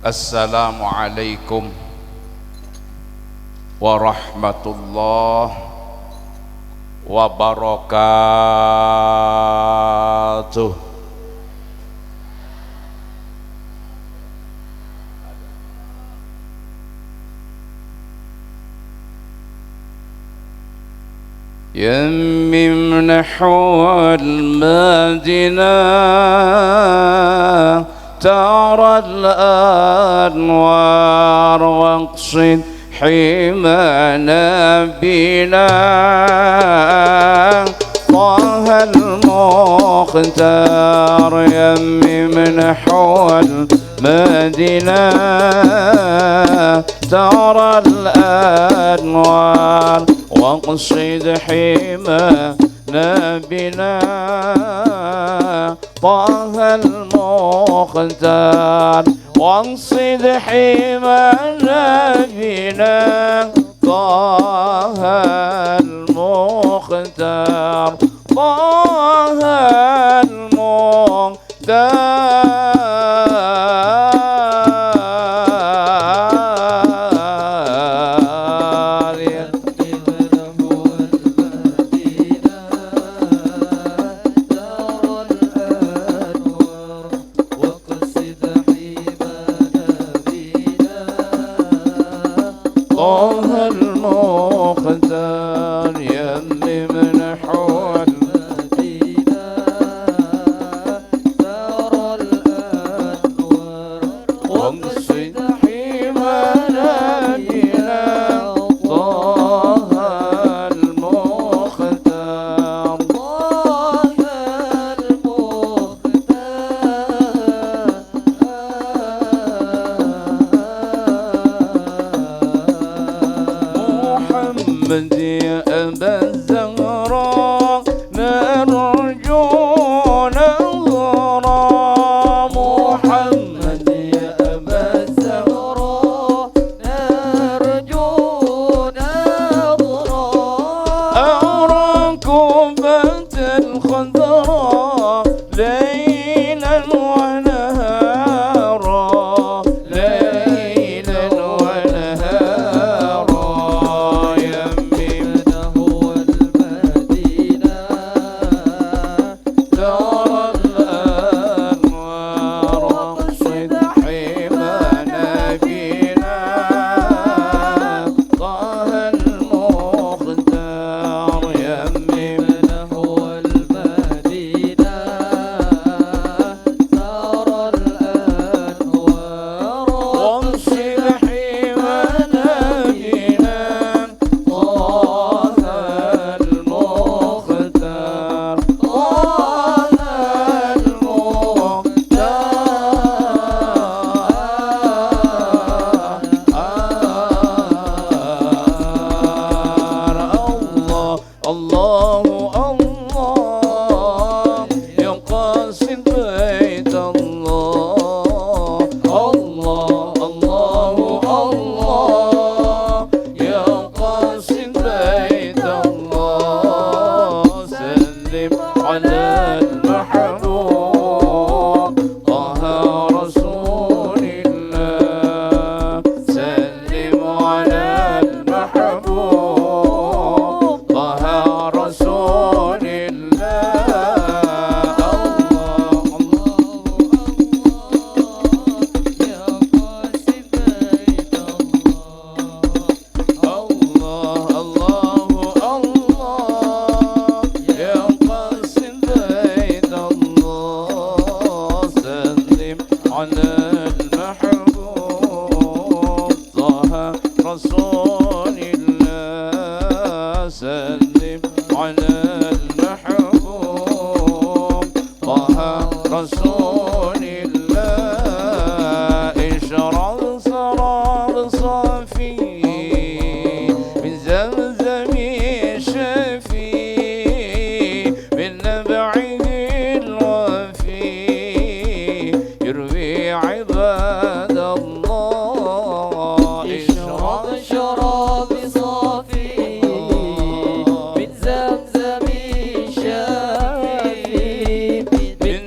Assalamualaikum warahmatullahi wabarakatuh. يمم نحو المدينة ترى الأنوار واقصد حمى نبينا طه المختار. يمم نحو المدينة ترى الأنوار واقصد حمى نبينا طه المختار. واقصد حمى نبينا طه المختار. طه المختار.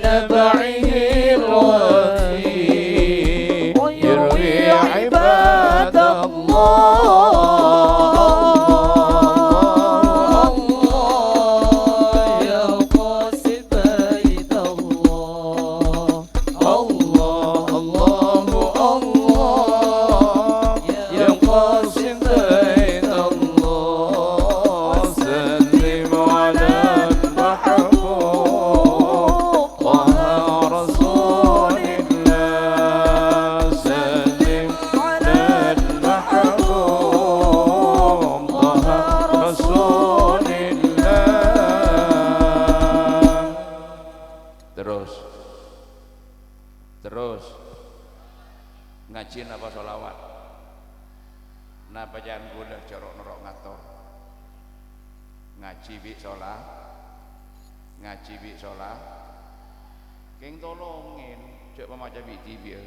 نبعه الوفي يروي ngaji napa sholawat napa jangan gula corok nerok ngator ngaji bi sholat ngaji bi sholat keng tolongin cek pemaca bi tibi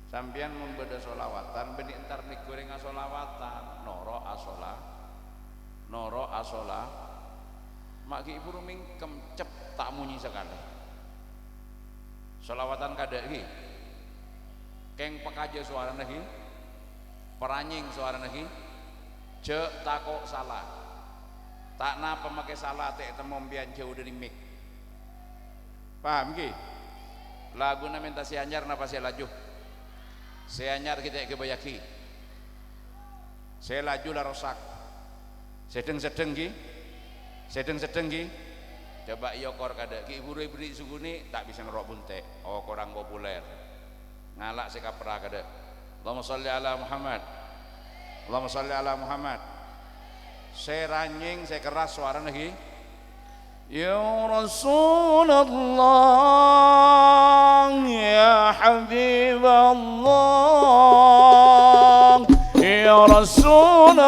sampean mun beda sholawatan benih entar digoreng sholawatan noro asola mak ki ibu ruming kemcep tak munyi sekali sholawatan kada ki keng pekaja suara lagi peranying suara lagi cek takok salah tak napa pakai salah teh temombian jauh dari mik paham ki lagu na minta si anyar napa saya laju saya anyar kita kebayaki saya laju lah rosak sedeng ki coba yokor kada ki ibu beri suguni tak bisa ngerok bunte oh kurang populer ngalak sekapra kada Allahumma sholli ala Muhammad Allahumma sholli ala Muhammad saya ranying saya keras suara lagi ya Rasulullah ya Habiballah ya Rasulullah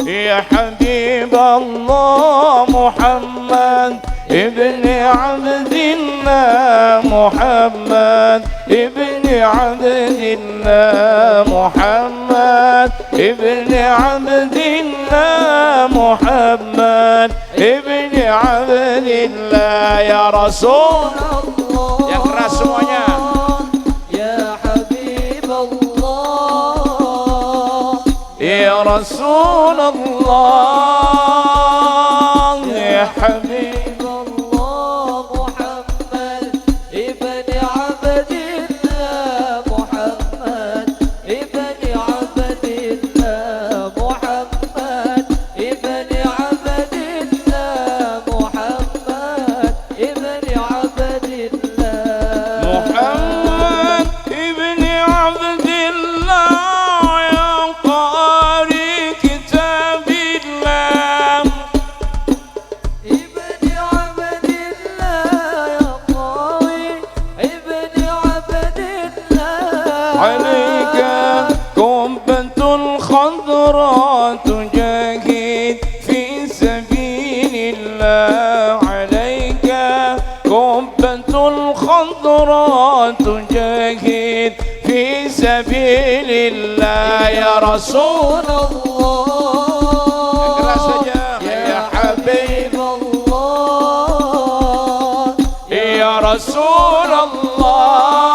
ya Habiballah Muhammad ابن عبد الله محمد ابن عبد الله محمد ابن عبد الله محمد ابن عبد الله يا رسول الله yang keras semuanya ya Habib Allah ya Rasulullah ya Habib تجاهد في سبيل الله عليك قبة الخضراء تجاهد في سبيل الله يا رسول الله يا حبيب الله يا رسول الله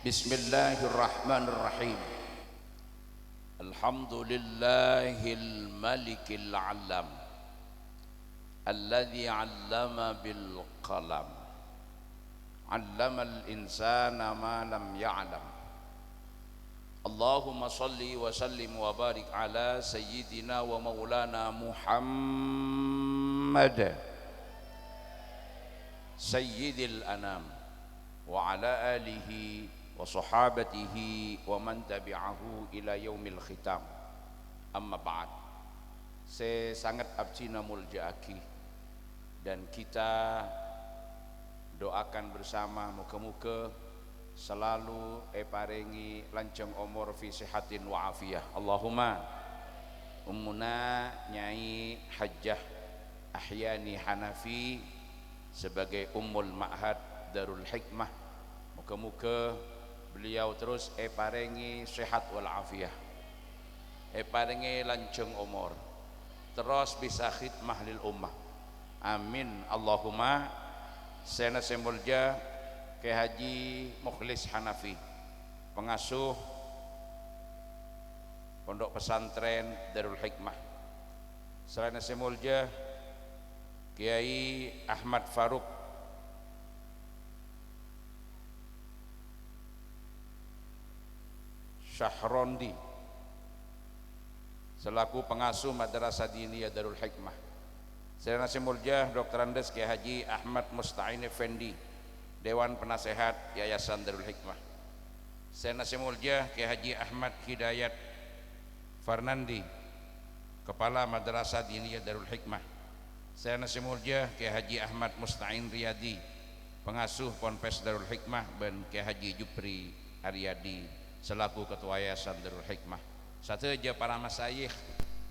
Bismillahirrahmanirrahim. Alhamdulillahil malikil alam alladzi 'allama bil qalam 'allamal insana ma lam ya'lam. Allahumma shalli wa sallim wa barik ala sayyidina wa maulana Muhammad sayyidil anam wa ala alihi wa sahabatihi wa man tabi'ahu ila yaumil khitam. Amma ba'd. Saya sangat abcina muljaaki dan kita doakan bersama muka-muka selalu paringi lanceng umur fi sihatin wa afiyah. Allahumma Ummuna Nyai Hajjah Ahyani Hanafi sebagai Ummul Ma'had Darul Hikmah. Muka-muka beliau terus paringi sehat wal afiyah, paringi lancung umur, terus bisa khidmah lil ummah. Amin Allahumma. Sena semulja ke Haji Mukhlis Hanafi, pengasuh Pondok Pesantren Darul Hikmah. Selain semulja Kiai Ahmad Faruk Syahrondi selaku pengasuh Madrasah Diniyah Darul Hikmah. Selain semulja Dr. Andes Kiai Haji Ahmad Musta'in Effendi, Dewan Penasehat Yayasan Darul Hikmah. Selain semulja Kiai Haji Ahmad Hidayat Farnandi, Kepala Madrasah Diniyah Darul Hikmah. Saya nasimulja Kiai Haji Ahmad Musta'in Riyadi, pengasuh Ponpes Darul Hikmah, dan Kiai Haji Jupri Aryadi selaku Ketua Yayasan Darul Hikmah. Sateja para masyayikh,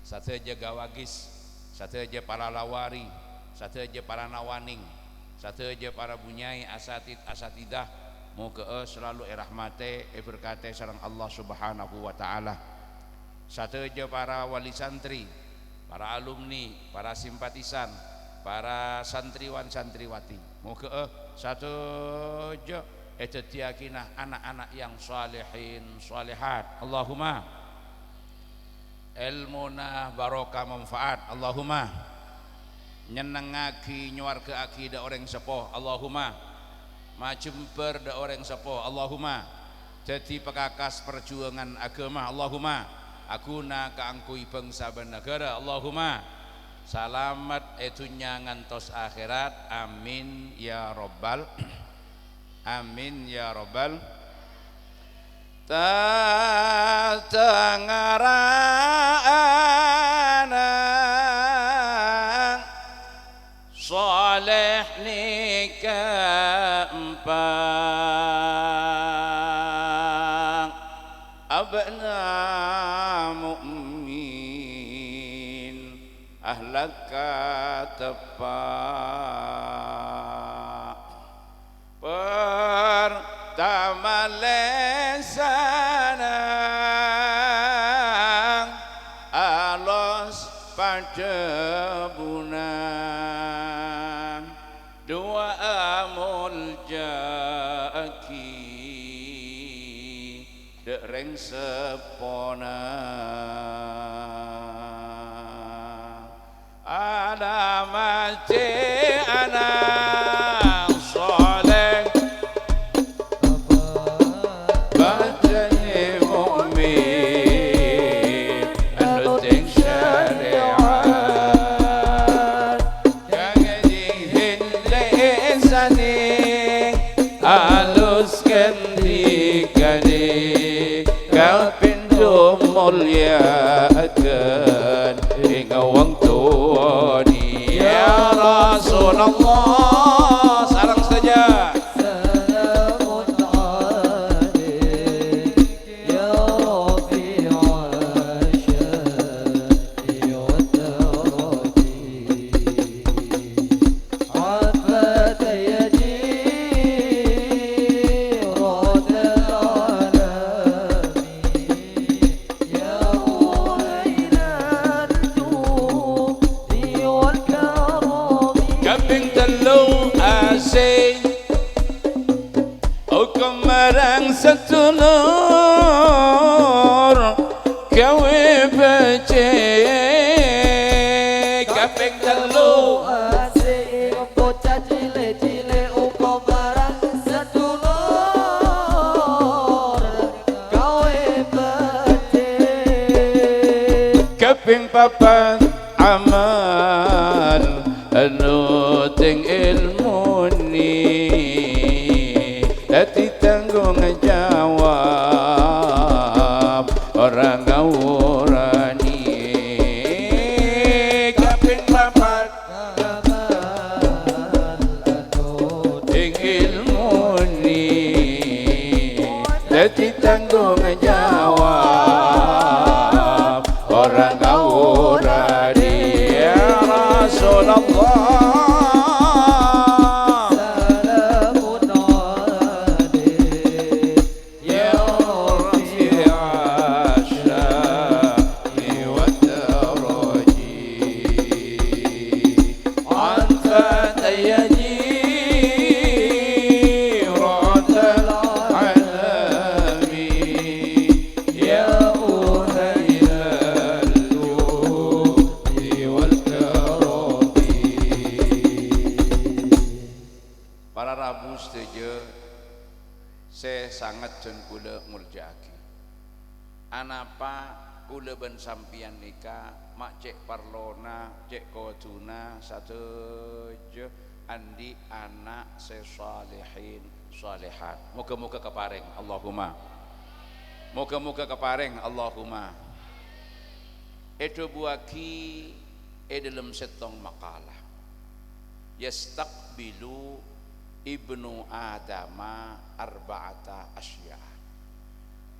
sateja gawagis, sateja para lawari, sateja para nawaning, sateja para bunyai asatid asatidah, moga selalu rahmate berkate sareng Allah Subhanahu wa taala. Sateja para wali santri, para alumni, para simpatisan, para santriwan santriwati, moga sateja etetiakinah anak-anak yang salihin salihat. Allahumma ilmuna barokah manfaat. Allahumma nyenengaki nyuargaaki da orang sepuh. Allahumma majemper da orang sepuh. Allahumma jadi pekakas perjuangan agama. Allahumma aguna kaangkui bangsa dan negara. Allahumma salamat etunya ngantos akhirat. Amin ya robbal amin ya robbal. Tatangaraana saleh nikah empat abna mu'min ahlaka tepak pertama lesana alos pada bunan dua amul jaki dereng sepona ada mati anak soleh bacanya mu'min anuting syariat jangan dihindesani alus kendikani kapindu muliakan hingga wang tuani ya Rasulullah. Sarang saja salamun alaik ya rafi'al syati wa darati afat yadi marang setulur gawe becik kaping telu asik bocah cilik-cilik uga marang setulur gawe becik kaping papat amal anu ting ilmuni dadi tanggung jawab orang ngawurani kaping papat ing ilmuni dadi tanggung jawab orang ngawurani sadun kula muljaki anapa kula ben sampian nika mak cek parlona cek koduna satejo andi anak sesalihin salihat moga-moga keparing Allahumma moga-moga keparing Allahumma itu buaki dalam setong makalah yastaqbilu ibnu adama arba'ata asya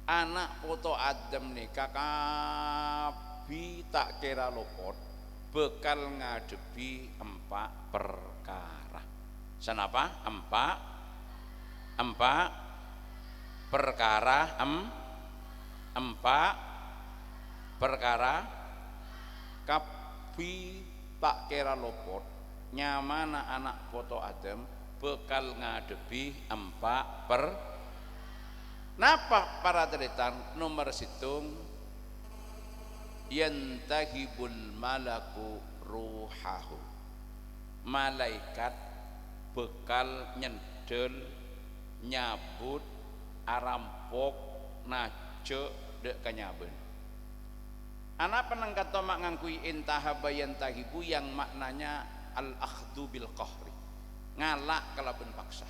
anak foto Adam nikah kabi tak kira lopot bekal ngadepi 4 perkara. Senapa? 4 perkara 4 perkara kabi tak kira lopot nyamana anak foto Adam bekal ngadepi 4 perkara. Napa para teritan nomor situng yantahibul malaku ruhahu malaikat bekal nyendel nyabut arampok nace dek kanyaben anak penangkat tomak ngangkui intahaba yantahibu yang maknanya al-akhdu bil qahri ngalak kalaben paksa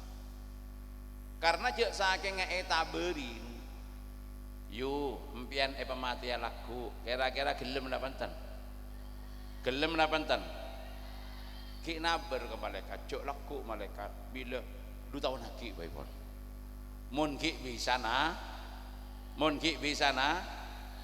karena jek saking taberin yu empian pematian laku kira-kira gelem napanten ki naber ke malaikat jok laku malaikat bila 2 tahun lagi baikon mun ki bisa na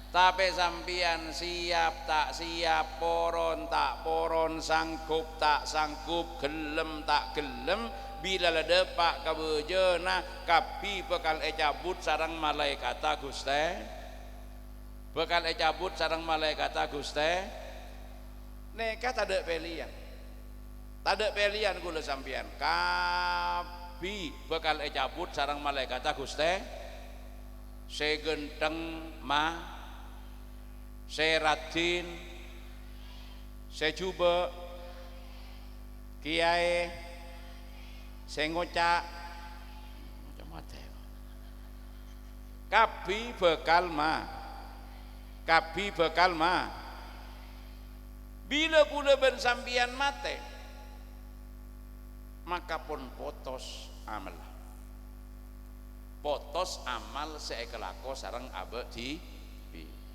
tapi sampian siap tak siap poron tak poron sanggup tak sanggup gelem tak gelem bila ledepak kabejena kapi bekal cabut sarang malaikat Guste bekal cabut sarang malaikat Guste neka tak ada pilihan kula sampian kapi bekal cabut sarang malaikat Guste segenteng mah seradin sejuba kiai sengoca kabi bekal ma bila kula ben sampian mate maka pun potos amal seekelako sareng abe di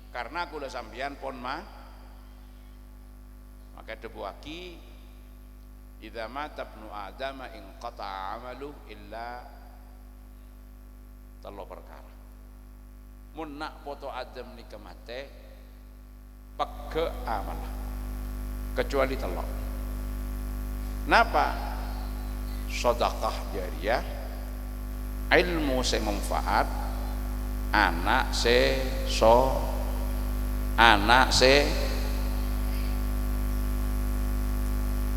karena kula sampian pon maka debuaki idza mata ibnu adama in qata'a amalu illa 3 perkara mun nak foto Adam nikah mate peke amal kecuali 3 napa sedekah jariyah ilmu se manfaat anak se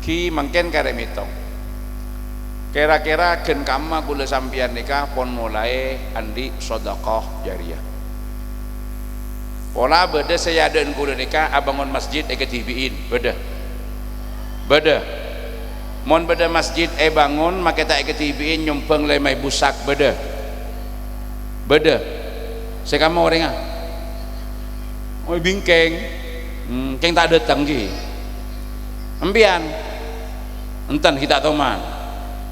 ki mangken kare mitong kira-kira gen kama kula sampian nikah pon mulai andi sedekah jariyah pola beda saya dan kula nikah abangun masjid eketibiin beda mon beda masjid bangun make tak eketibiin nyumpeng lemai busak beda sekamu orang bingkeng keng tak datang ki empian enten kita toman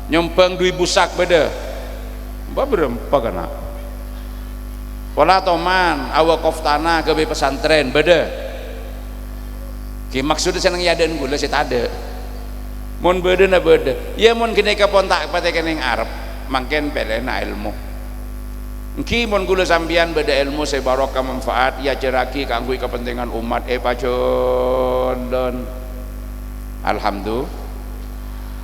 nyumpeng duit busak beda berempa kena pola toman awak koftana ke pesantren beda ki maksudnya seneng yaden gula saya tade mun beda na beda ya mun kini kapon tak pate kening arep mangken pelena ilmu ki mun gula sambian beda ilmu saya barokah manfaat ya ceraki kanggo kepentingan umat pacon don alhamdulillah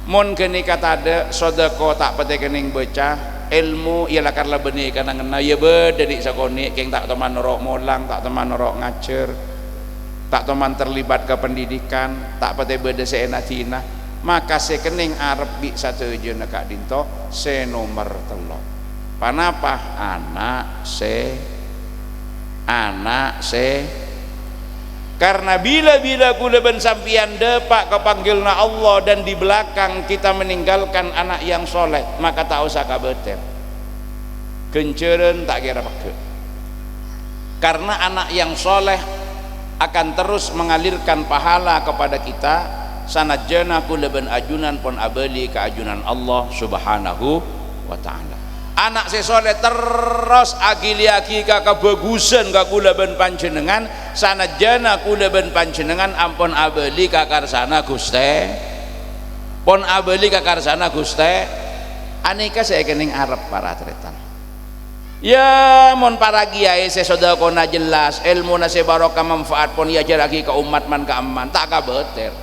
mun kini kata ada sodako tak pate kening becah ilmu ialah karena benih karena ngena ya beda di sakoni keng tak teman norok molang tak teman norok ngacer tak teman terlibat ke pendidikan tak pate beda seenatina maka sekening arep bi satu jeuna kak dinto se nomor 3 panapa anak se karena bila kula ben sampian depak kepanggilna Allah dan di belakang kita meninggalkan anak yang soleh maka tak usah kabeter kenceren tak kira pakai. Karena anak yang soleh akan terus mengalirkan pahala kepada kita, sanajana kulaban ajunan pon abali ke ajunan Allah subhanahu wa ta'ala. Anak sesoleh terus agili-agi ka kebagusan ka kulaban panjenengan, sanajana kulaban panjenengan ampun abali ka karsana Guste, pon abali ka karsana Guste. Anika saya kening Arab para tretan. Ya mon para kiai sesodakona jelas ilmu na barokah manfaat pon ya lagi ke umat man ka amman tak kabeter.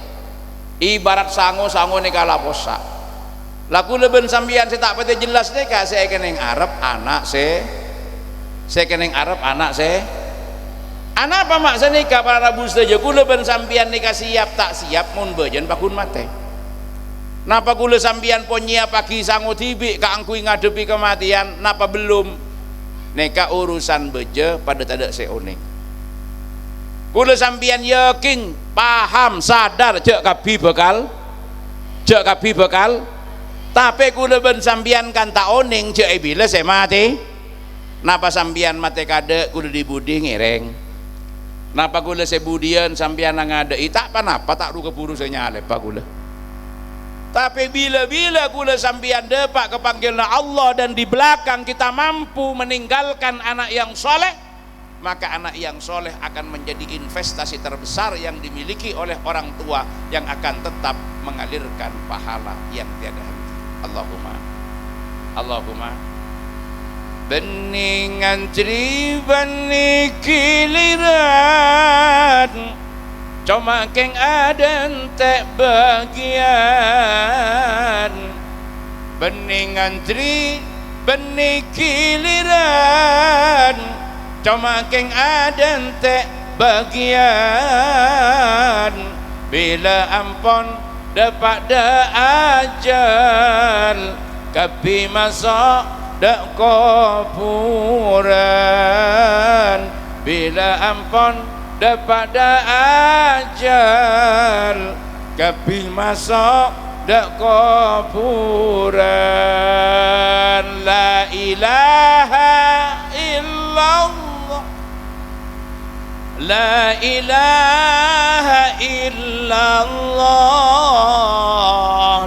Ibarat sango ni kalaposa. Laku leben sambian saya tak pete jelas deh kak saya kening Arab anak saya kening Arab anak saya. Anak apa mak saya nikah para rabu saja. Ku leben sambian nikah siap tak siap mun bejen pakun mate. Napa kula sambian ponya pagi sangu tibi kaangkui ngadepi kematian napa belum? Neka urusan beje pada tidak seoning. Kula sambian yakin paham sadar cek kabi bekal tapi kula ben sambian kan tak oning cek bila saya mati. Napa sambian mati kade kula dibudi ngereng. Napa kula sebudian sambian ngade tak panapa tak ru keburu saya nyalep kula. Tapi bila-bila kula sambian depak kepanggilna Allah dan di belakang kita mampu meninggalkan anak yang soleh, maka anak yang soleh akan menjadi investasi terbesar yang dimiliki oleh orang tua yang akan tetap mengalirkan pahala yang tiada henti. Allahumma beningan tri bani kiliran cuma keng aden tek bagian beningan tri bani kiliran cuma keng aden tek bagian bila ampon dapat da ajal kapi masuk dak kuburan bila ampon dapat da ajal kapi masuk dak kuburan. La ilaha illallah, la ilaha illallah,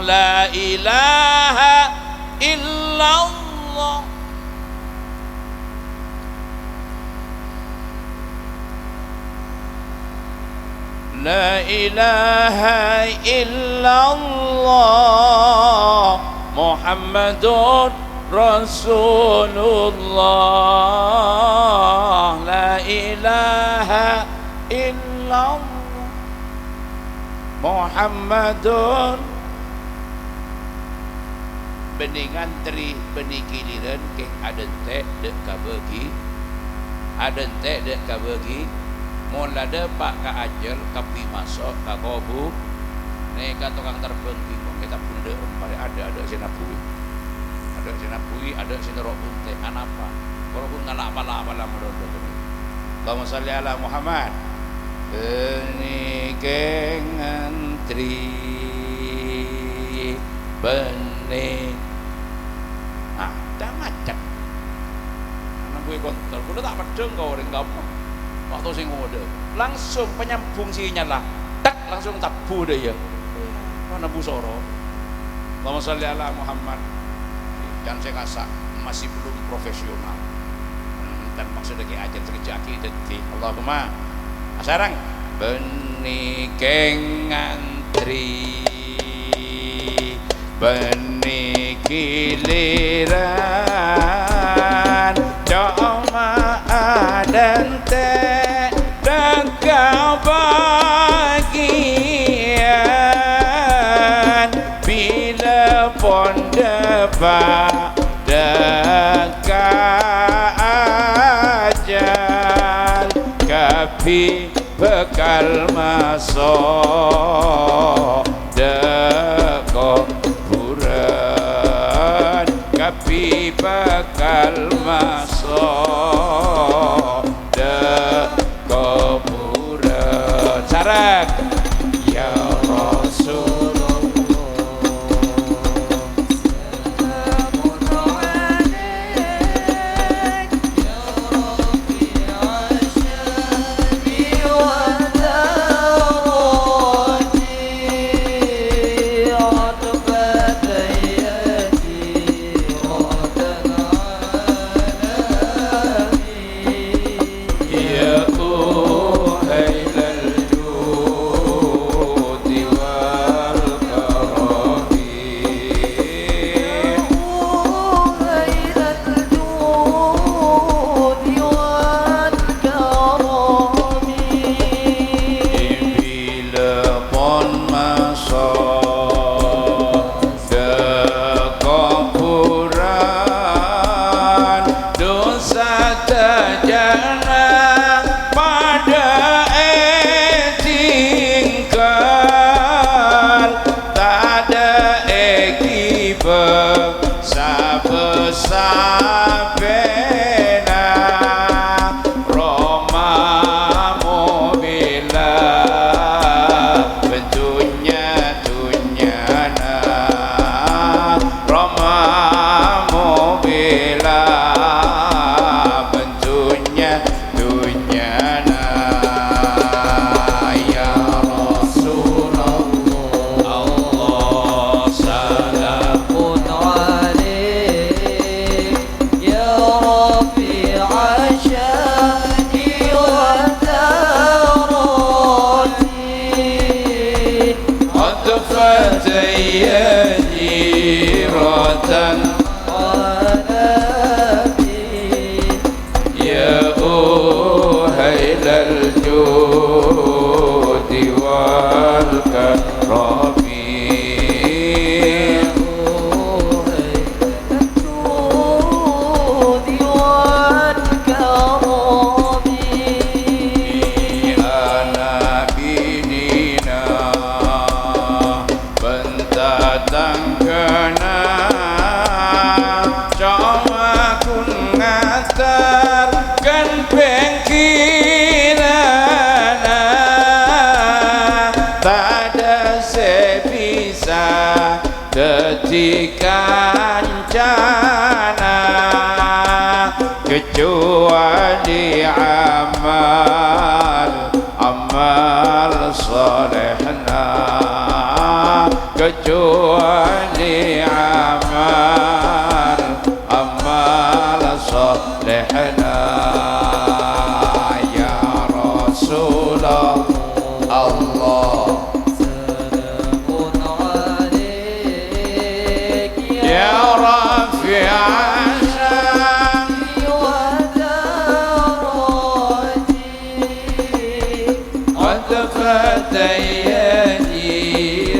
la ilaha illallah. La ilaha illallah Muhammadur Rasulullah. La ilaha illallah Muhammadur. Beningan tri benih kiliran keng aden tek dek kabegi, aden tek dek kabegi. Mula depak ka ajal kapi masuk ka kobu neka tukang terbang bingung kita pun ada sinapui ada sinarok bunte anapa kalau pun ngalak pala merodo ini. Allahumma sholli ala Muhammad. Beni kengan tri beni dah macet anak gue kontol kuda tak pedeng kau orang kamu waktu sing ngode langsung penyambung sinyal lah tak langsung tabu deh ya mana busoro. Allahumma sholli ala Muhammad. Dan saya rasa masih belum profesional dan maksudnya aja terjadi detik. Allahumma asarang beni kengantri beni kiliran coma adan te dan kau bagian bila pon depan dekat ajal kapi bekal masuk deko buran kapi bekal masuk deko buran sarang ya Rasulullah. tak ada sebisa tetikancana kecuali amal solehna, kecuali amal solehna. Ya Rasulullah Allah, سلام عليك ya Rafi'an ودرجي قد فتيني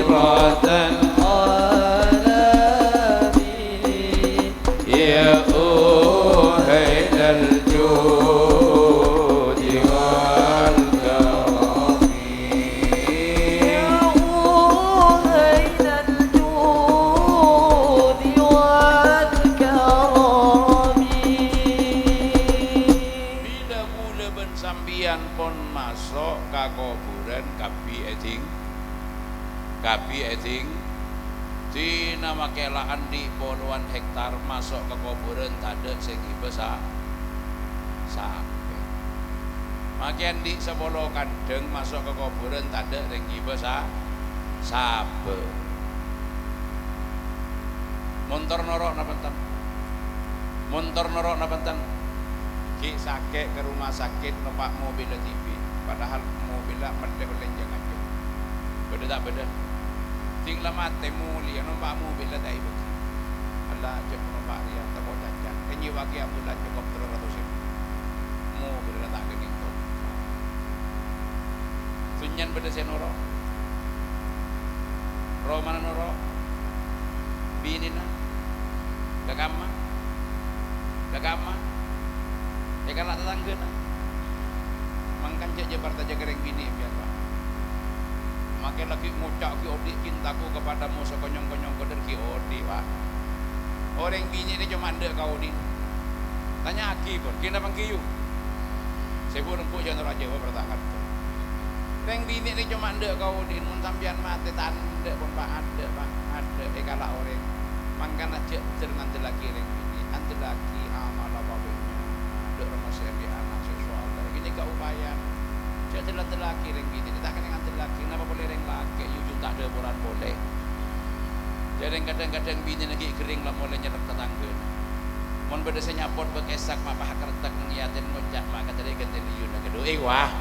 رادا عالمي يا أهل الجود والكرم يا أهل الجود والكرم Bila mula ben sambian pon masuk ke kuburan kapi eding tina makelaan di puluhan hektar masuk ke kuburan tade sing besar sampai makian di 10 kandeng masuk ke kuburan tade sing besar sabe montor norok napenten ki sakit ke rumah sakit numpak mobil TV padahal mobilnya mendek lenjang aja beda tak beda tinggal mati mulia numpak mobilnya tak ibu Allah aja numpak dia tak mau jajan kenyi bagi ambulan cukup 300.000 mobilnya tak kening tu sunyan beda saya norok roh mana norok bini na gagama ya kan lah tetangga na mangkan je Jakarta jaga reng bini biar pak makin lagi ngucap ki odi cintaku kepadamu sekonyong-konyong koder ki odi pak orang bini ni cuma ndek kau odi tanya aki pun kena pangkiyu sebu rempuk jangan raja bertahan reng bini ni cuma ndek kau odi mun sampean mati tande pun pak ada kalah orang mangkan aja dengan laki reng bini ante laki amal babenya ndek rumah sebi anak sesuatu gini gak upaya cek laki reng bini tak kena nganti laki kenapa boleh reng laki yujud tak ada boran boleh jadi kadang-kadang bini lagi kering lah mulai nyerap tetangga mon beda senyapot bekesak mah pahak kertek ngiatin ngocak maka tadi ganti liun kedua wah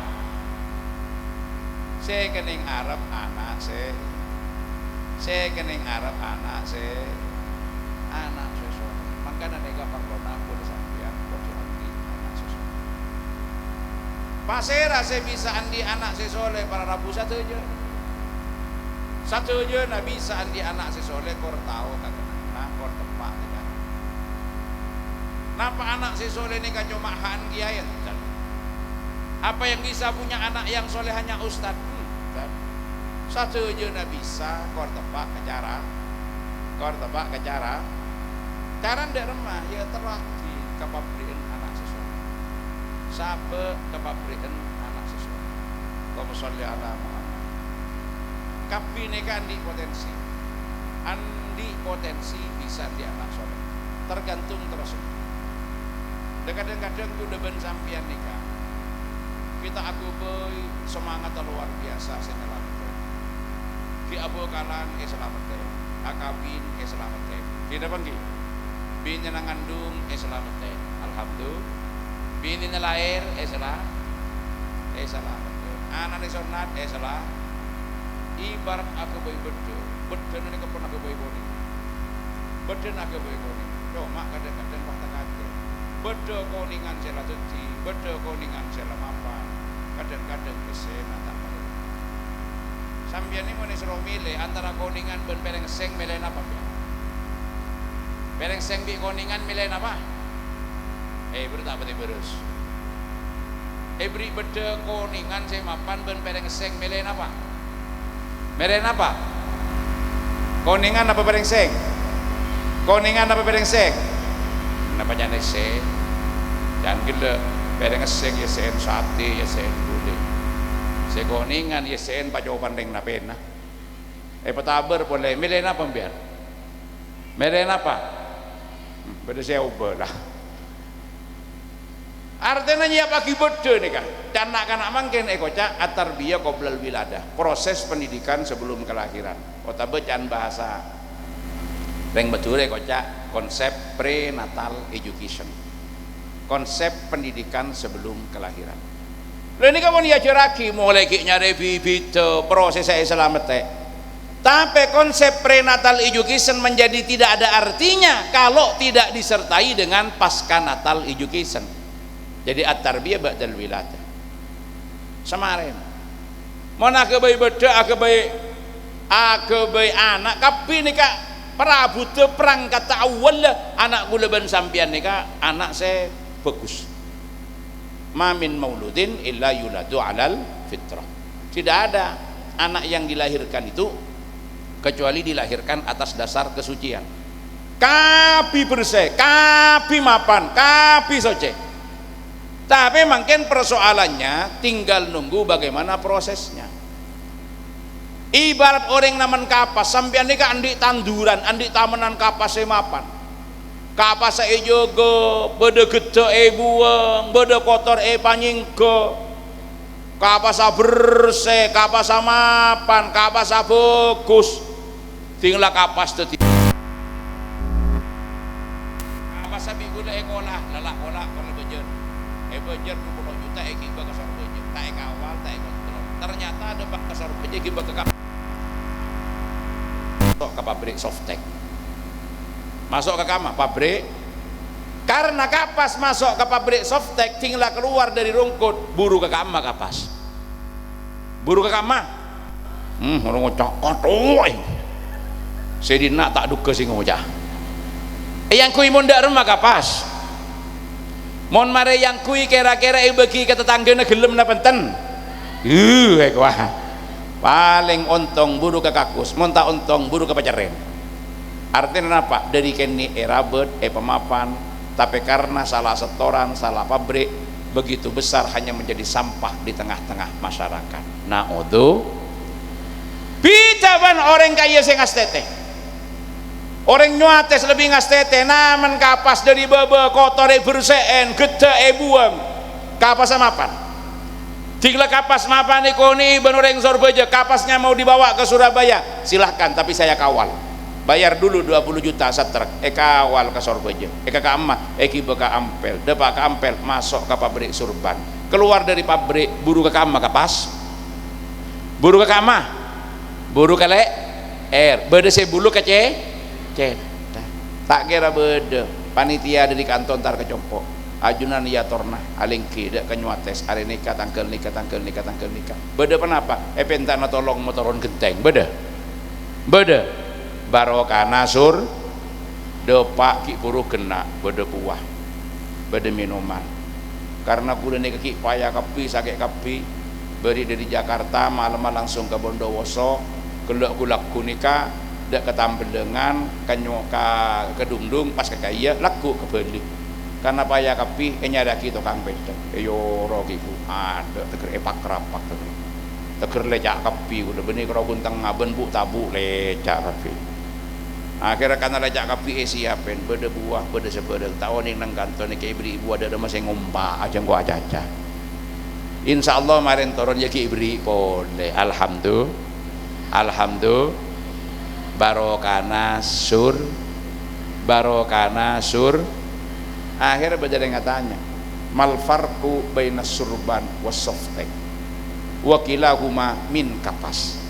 saya kening Arab anak saya kening Arab anak sesuatu makanya nega parlona boleh sampean posisi anak sesuatu pasera saya bisa andi anak sesoleh para rabu satu aja nak bisa andi anak sesoleh kor tahu kagak nah kor tempat tidak napa anak sesoleh ini kan cuma han kiai apa yang bisa punya anak yang soleh hanya ustad satu aja nak bisa kor tempat ke cara ndak remah ya terlaki kepabrikan anak sesoleh sabe kepabrikan anak sesoleh Allahumma sholli ala Muhammad kapi ini kan andi potensi bisa di anak soleh tergantung terus kadang-kadang tu deben sampian nikah kita aku boy semangat luar biasa senyelamat ki abu kalan selamat akabin selamat kita panggil bini na ngandung selamat alhamdulillah bini na lahir selamat anak ni sunat selamat ibarat aku boy bedo ni ko pun aku boy boni bedo aku boy boni mak kadang-kadang waktu kate bedo kuningan sela tuti bedo kuningan sela mapan kadang-kadang kesena tak balik sambian ni mo ni suruh milih antara kuningan ben pereng seng milih apa pereng seng bi kuningan milih apa berita apa terus beri bedo kuningan saya mapan ben pereng seng milih apa Meren apa? Kuningan apa berengseng? Kuningan apa berengseng? Kenapa jangan seng? Jangan gila berengseng ya sen sate ya sen gulai. sekoningan yesen pa jawaban deng na pena pataber boleh milena pembiar milena apa beda saya ubah lah artinya nyiap akibat nih kan dan anak-anak mungkin ekoca at-tarbiyah qoblal wiladah proses pendidikan sebelum kelahiran otabecan bahasa reng betul ekoca konsep prenatal education konsep pendidikan sebelum kelahiran lalu ini kamu diajaraki mulai nyari bibit proses saya selamat tapi konsep prenatal education menjadi tidak ada artinya kalau tidak disertai dengan pasca natal education. Jadi at-tarbiyah ba'dal wiladah. Samarin. Mon bayi beda bayi anak kapi nika Prabu teu perang kata awal anak kula ban sampean nika anak saya bagus. Ma min mauludin illa yuladu alal fitrah. Tidak ada anak yang dilahirkan itu kecuali dilahirkan atas dasar kesucian. Kapi bersih, kapi mapan, kapi soce. Tapi mungkin persoalannya tinggal nunggu bagaimana prosesnya. Ibarat orang naman kapas, sampean nika andi tanduran, andi tamenan kapas mapan. Kapas jogo, beda gede buang, beda kotor panyingko. Kapas bersih, kapas mapan, kapas bagus. Tinggal kapas tu kapas bigula ekolah lalak olah kalau bejer bejer 20 juta kiba kasar bejer tak kawal tak kontrol ternyata ada bak kasar bejer kiba ke masuk ke pabrik softtek masuk ke kamar pabrik karena kapas masuk ke pabrik softtek tinggal keluar dari rungkut buru ke kamar kapas buru ke kamar orang ngocok kotoy sedina tak duka sing ngocah yang kui mundak rumah kapas mon mare yang kui kira-kira bagi ke tetanggana gelem na penten wah paling ontong buru ke kakus mon tak ontong buru ke pacaren artinya apa dari kini rabet pemapan tapi karena salah setoran salah pabrik begitu besar hanya menjadi sampah di tengah-tengah masyarakat nah odo bitawan orang kaya sing astete orang nyuates lebih ngastete naman kapas dari baba kotor berseen gede buang kapas mapan tinggal kapas mapan ikoni benoreng sorbeja kapasnya mau dibawa ke Surabaya silahkan tapi saya kawal bayar dulu 20 juta setrek kawal ke sorbeja ke amma beka ampel depak ke ampel masuk ke pabrik surban keluar dari pabrik buru ke kamma kapas buru ke kamma buru ke beda saya bulu ke tak kira beda panitia dari kantor tar kecompok ajunan ya torna alingki dak kenyuates hari nikah tangkel nikah beda kenapa pentana tolong motoron genteng beda barokana sur depak ki puru kena beda buah beda minuman karena kuda nih kaki payah kapi sakit kapi beri dari Jakarta malam langsung ke Bondowoso kulak kunika dak ketampil dengan kanyoka kedungdung pas kekaya laku kebeli karena payah kapi nyadaki tukang bedeng yo rogiku ada teger pakrapak teger lecak kapi udah benih kerobun tengah ben bu tabu lecak kapi akhirnya karena lecak kapi siapin beda buah beda sebedeng tahun yang nang kantor nih kayak ibu ada masih ngompa aja gua aja insyaallah marin turun ya ki ibri boleh alhamdulillah barokana sur akhirnya berjadi ngatanya mal farqu bainas surban was softek wa kilahuma min kapas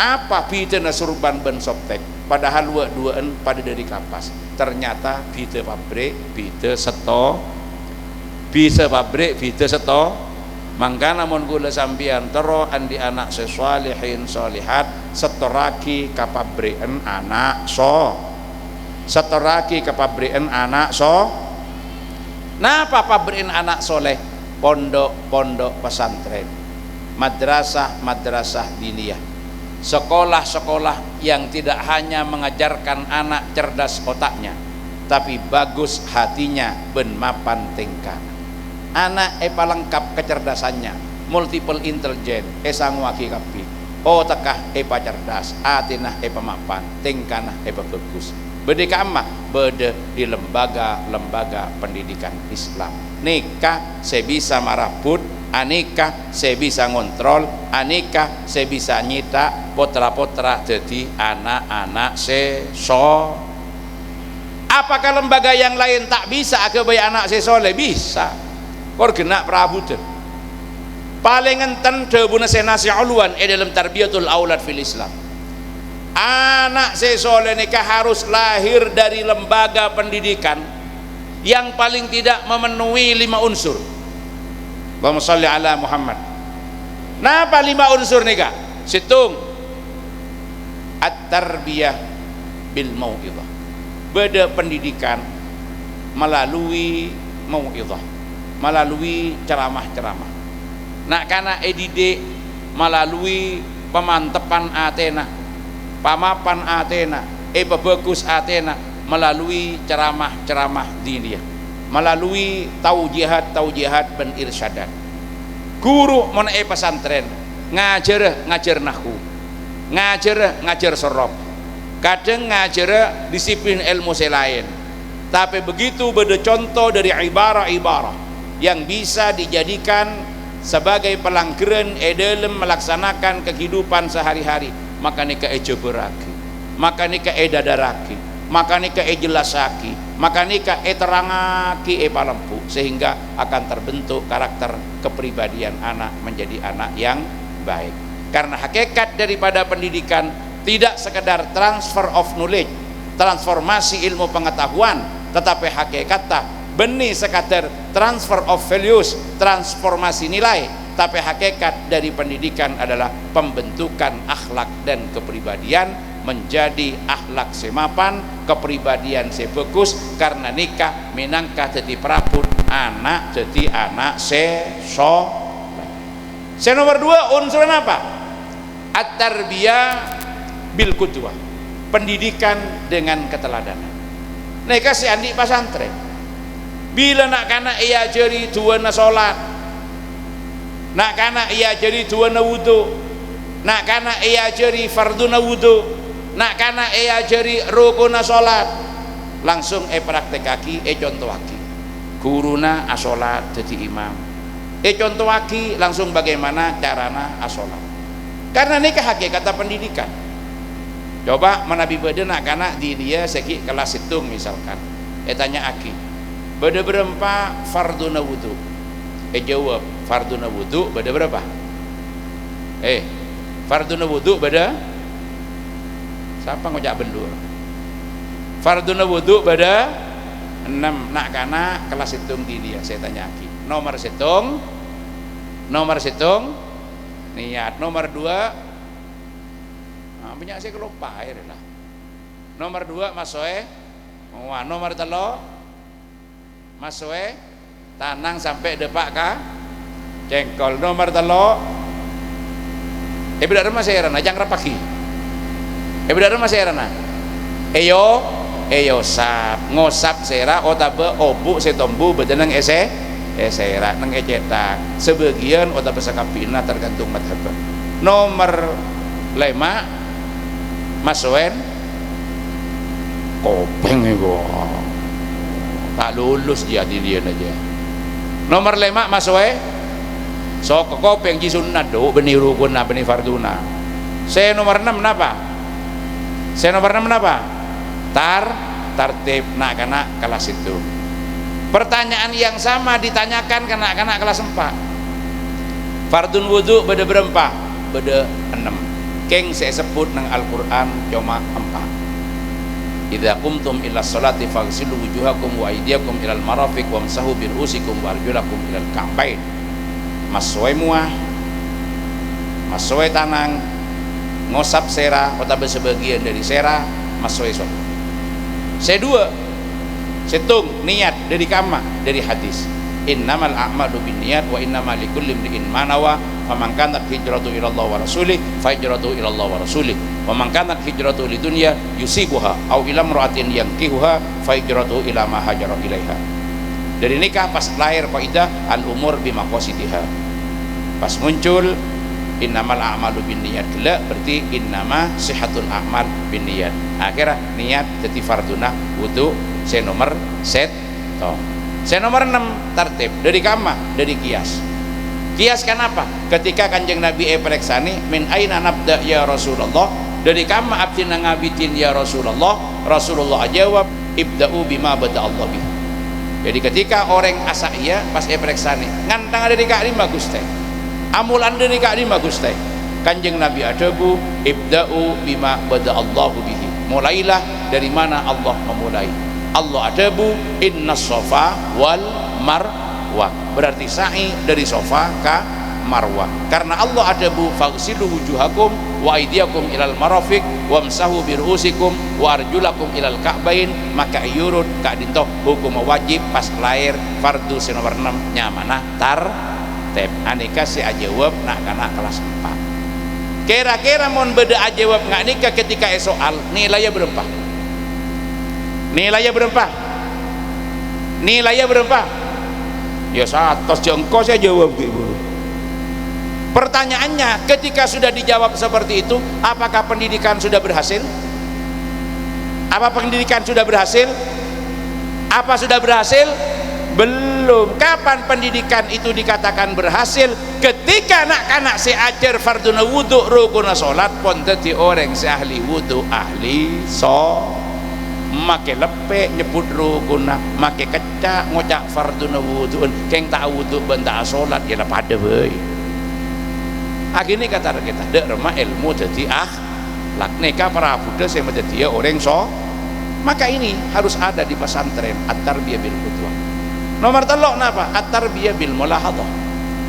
apa beda surban ben softek padahal duaan pada dari kapas ternyata beda pabrik beda seto mangkana mon kula sampeyan tero andi anak sesalihin solihat setoraki kapabrien anak napa pabrien anak soleh pondok pesantren madrasah diniyah sekolah-sekolah yang tidak hanya mengajarkan anak cerdas otaknya tapi bagus hatinya ben mapan tingkah anak lengkap kecerdasannya multiple intelligence sanguaki kapi otakah pacerdas atinah pemapan tingkanah bagus bede kamah bede di lembaga pendidikan Islam nikah saya bisa marabut anikah saya bisa ngontrol anikah saya bisa nyita potra-potra jadi anak-anak seso. Apakah lembaga yang lain tak bisa akhirnya anak sesoleh? Bisa kor genak prabudan paling enten debuna senasi uluan dalam tarbiyatul aulad fil Islam. Anak sesoleh nikah harus lahir dari lembaga pendidikan yang paling tidak memenuhi 5 unsur. Allahumma sholli ala Muhammad. Napa 5 unsur nikah? Situng at-tarbiyah bil mau'izah, beda pendidikan melalui mau'izah, melalui ceramah-ceramah. Nak kana didik melalui pemantepan atena, pamapan atena, bagus atena melalui ceramah-ceramah diniyah, melalui taujihat ben irsyadat. Guru mon pesantren ngajar nahwu, ngajar sorof, kadang ngajar disiplin ilmu selain. Tapi begitu beda contoh dari ibarah-ibarah yang bisa dijadikan sebagai pelanggaran dalam melaksanakan kehidupan sehari-hari, maka nikah joberaki, maka nikah dadaraki, maka nikah jelasaki, maka nikah terangaki palempu, sehingga akan terbentuk karakter kepribadian anak menjadi anak yang baik. Karena hakikat daripada pendidikan tidak sekedar transfer of knowledge, transformasi ilmu pengetahuan, tetapi hakikatnya benih sekadar transfer of values, transformasi nilai. Tapi hakikat dari pendidikan adalah pembentukan akhlak dan kepribadian menjadi akhlak semapan, kepribadian sebagus. Karena nikah minangka jadi perabot anak, jadi anak seso. Nomor 2 unsur apa? At-tarbiyah bil qudwah, pendidikan dengan keteladanan. Nikah si andi pesantren, bila nak kana ia jeri duana salat, nak kana ia jeri duana wudu, nak kana ia jeri farduna wudu, nak kana ia jeri rukuna salat, langsung praktekaki contohaki. Guruna asolat jadi imam, contohaki langsung bagaimana carana asolat. Karena nikah hakikat pendidikan. Coba menabi beda nak kana di dia seki kelas hitung misalkan, tanya aki beda berapa farduna wudu, jawab farduna wudu beda berapa, farduna wudu beda siapa ngojak bendur, farduna wudu beda 6. Nak kana kelas hitung di dia, saya tanya aki nomor hitung niat. Nomor 2 punya saya kelupa air lah. Nomor 2 masoe, nomor 3 masoe tanang sampai depak ka cengkol. Nomor 3 benar masih erana jangan rapaki. Benar masih erana eyo sap ngosap sera otabe obuk setombu bedenang esera nang cetak sebagian otabe sakapina tergantung madhab. Nomor 5 Masuen kopeng itu tak lulus dia aja. Nomor 5 masue so kopeng jisunna do benih rukuna benih farduna. Saya nomor 6 kenapa? Tartib nak kana kelas itu. Pertanyaan yang sama ditanyakan kanak-kanak kelas 4. Fardun wudu beda berapa? Beda 6. Keng saya sebut nang Al-Quran cuma 4. Idza qumtum ila sholati faghsilu wujuhakum wa aydiyakum ilal marafiq wamsahu bi ru'usikum wa arjulakum ilal ka'bain. Maswe muah, maswe tanang, ngosap sera atau sebagian dari sera, maswe sholat. Saya 2 setung niat dari kama dari hadis. Innamal a'malu binniyat wa innamal likulli imri'in ma nawa faman kanat hijratu ila Allah wa rasulih fa hijratu ila Allah wa rasulih wa man kanat hijratu lidunya yusibuha aw ila imra'atin yankihuha fa hijratu ila ma hajara ilaiha. Dari nikah pas lahir kaidah al umur bimaqasidiha. pas muncul innamal a'malu binniyat gelak berarti innama sihatul a'mal binniyat. Akhirnya niat jadi farduna wudu saya nomor set toh. Saya nomor 6 tertib dari kamah dari kias. Kias kenapa? Ketika Kanjeng Nabi pereksani min aina nabda ya Rasulullah, dari kamah abdina ngabidin ya Rasulullah. Rasulullah jawab ibda'u bima bada Allah bih. Jadi ketika orang asa iya pas pereksani ngantang ada di kak lima guste amulan dari kak lima guste Kanjeng Nabi adabu ibda'u bima bada Allah bihi, mulailah dari mana Allah memulai. Allah adabu inna sofa wal marwah, berarti sa'i dari sofa ke marwah. Karena Allah adabu faghsilu wujuhakum wa aydiyakum ilal marafiq wamsahu birusikum wa arjulakum ilal ka'bain, maka yurut kak dinto hukum wajib pas lahir fardu nomor 6 nyamanah tartib. Aneka si ajawab nak kana kelas 4. Kira-kira mon beda ajawab nggak nikah ketika soal nilainya berapa? Nilainya berapa? Nilainya berapa? Ya 100 jengkol saya jawab gitu. Pertanyaannya, ketika sudah dijawab seperti itu, apakah pendidikan sudah berhasil? Apa pendidikan sudah berhasil? Apa sudah berhasil? Belum. Kapan pendidikan itu dikatakan berhasil? Ketika anak-anak seajar farduna wudu rukuna salat pon dadi orang seahli wudu ahli make lepek nyebut rukuna, make kecak ngocak farduna wudu keng tak wudu benda salat ya pada we. Agini kata kita dek remah ilmu jadi akhlak neka para buddha saya menjadi orang maka ini harus ada di pesantren at-tarbiyah bil qudwah. Nomor 3 napa? At-tarbiyah bil mulahadhah,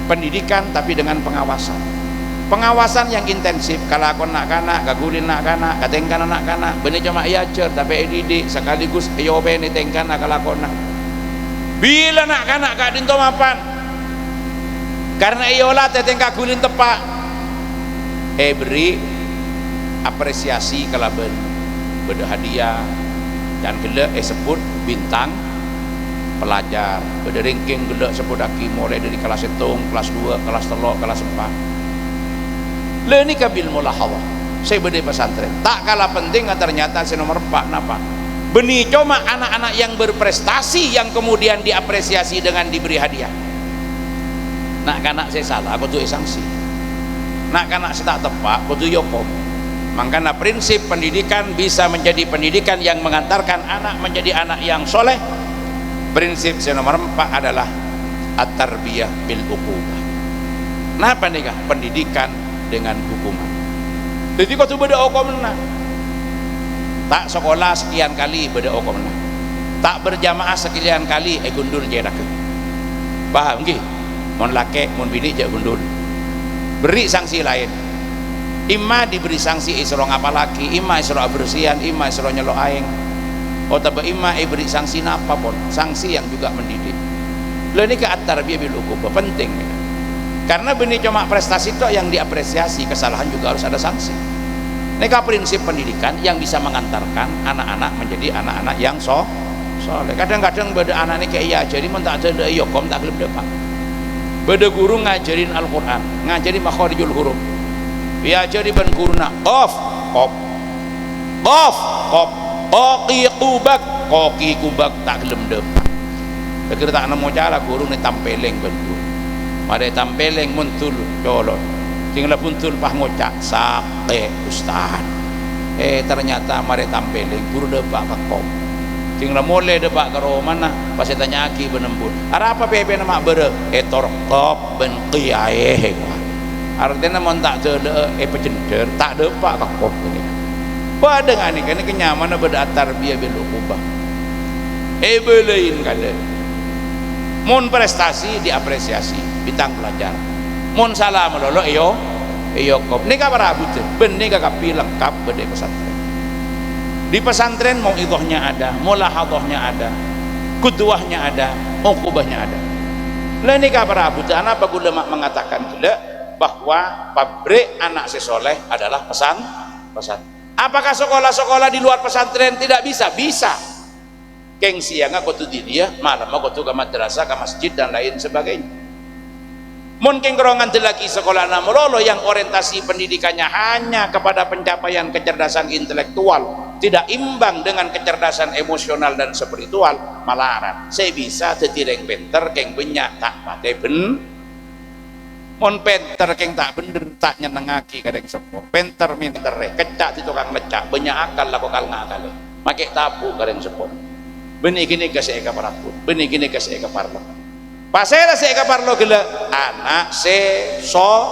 pendidikan tapi dengan pengawasan yang intensif. Kalau aku nak kana gagulin nak kana katengkan nak kana benih cuma iacer tapi didik sekaligus yo bene tengkan kalau aku nak bila nak kana kak dinto mapan karena iola teteng kagulin tepak beri apresiasi kalau beda hadiah dan gelak sebut bintang pelajar beda ranking gelak sebut aki mulai dari kelas 1, kelas 2, kelas 3, kelas 4. Leni kabil mulahawah saya beda pesantren tak kalah penting ternyata saya nomor 4 napa benih cuma anak-anak yang berprestasi yang kemudian diapresiasi dengan diberi hadiah. Nak kanak saya salah aku tuh sanksi, nak kanak saya tak tepat aku tuh yokom. Makanya prinsip pendidikan bisa menjadi pendidikan yang mengantarkan anak menjadi anak yang soleh. Prinsip saya nomor 4 adalah at-tarbiyah bil uqubah. Kenapa nih kah? Pendidikan dengan hukuman. Jadi kau tu beda okomna tak sekolah sekian kali beda okomna tak berjamaah sekian kali gundul jedak paham nggih mon laki mon bini jak gundul beri sanksi lain imma diberi sanksi isro ngapalaki imma isro bersihan imma isro nyelok aing atau imma beri sanksi napa pun sanksi yang juga mendidik. Lha ini ke at-tarbiyah bil uqubah penting ya. Karena benih cuma prestasi itu yang diapresiasi, kesalahan juga harus ada sanksi. Neka prinsip pendidikan yang bisa mengantarkan anak-anak menjadi anak-anak yang soleh. Kadang-kadang beda anak ini kayak iya jadi mentak ada yokom tak gelem depan. Beda guru ngajarin Al-Qur'an, ngajarin makharijul huruf. Diajari ban guruna qaf qaf qaf qaf qaqi qubak qaqi kubak tak gelem depan. Kira tak nemu cara guru ni tampeleng ban guru. Mari tampeleng muntul colon tinggal puntul pah ngocak sake ustad ternyata mari tampeleng guru depak kakom tinggal mulai depak karo mana pas tanya aki benembun ada apa pepe nama bere etor kop ben kiai artinya mon tak jele pecender tak depak kakom ini pada ngani kene kenyamanan beda tarbiyah bil uqubah belain kalian mun prestasi diapresiasi bintang pelajar mun salah melolo iyo kop nika para abute ben nika kapi lengkap bede pesantren. Di pesantren mau idhohnya ada mulahadhahnya ada kuduahnya ada uqubahnya ada. Lah nika para abute ana ulama mengatakan gila bahwa pabrik anak sesoleh adalah pesan. Apakah sekolah-sekolah di luar pesantren tidak bisa? Bisa. Keng siang aku tuh di dia malam aku tuh ke madrasah ke masjid dan lain sebagainya Mungkin kerongan lagi sekolah namrolo yang orientasi pendidikannya hanya kepada pencapaian kecerdasan intelektual, tidak imbang dengan kecerdasan emosional dan spiritual, malaran. Saya bisa tetireng penter keng banyak tak pakai mon penter keng tak bener tak nyenengaki kadang sepo. Penter minter kecak di tukang lecak banyak akal lah kokal ngakal. Makai tabu kadang sepo. Benih gini ke saya kaparatpun, benih gini ke saya kaparlo. Pasera saya kaparlo gila anak se so.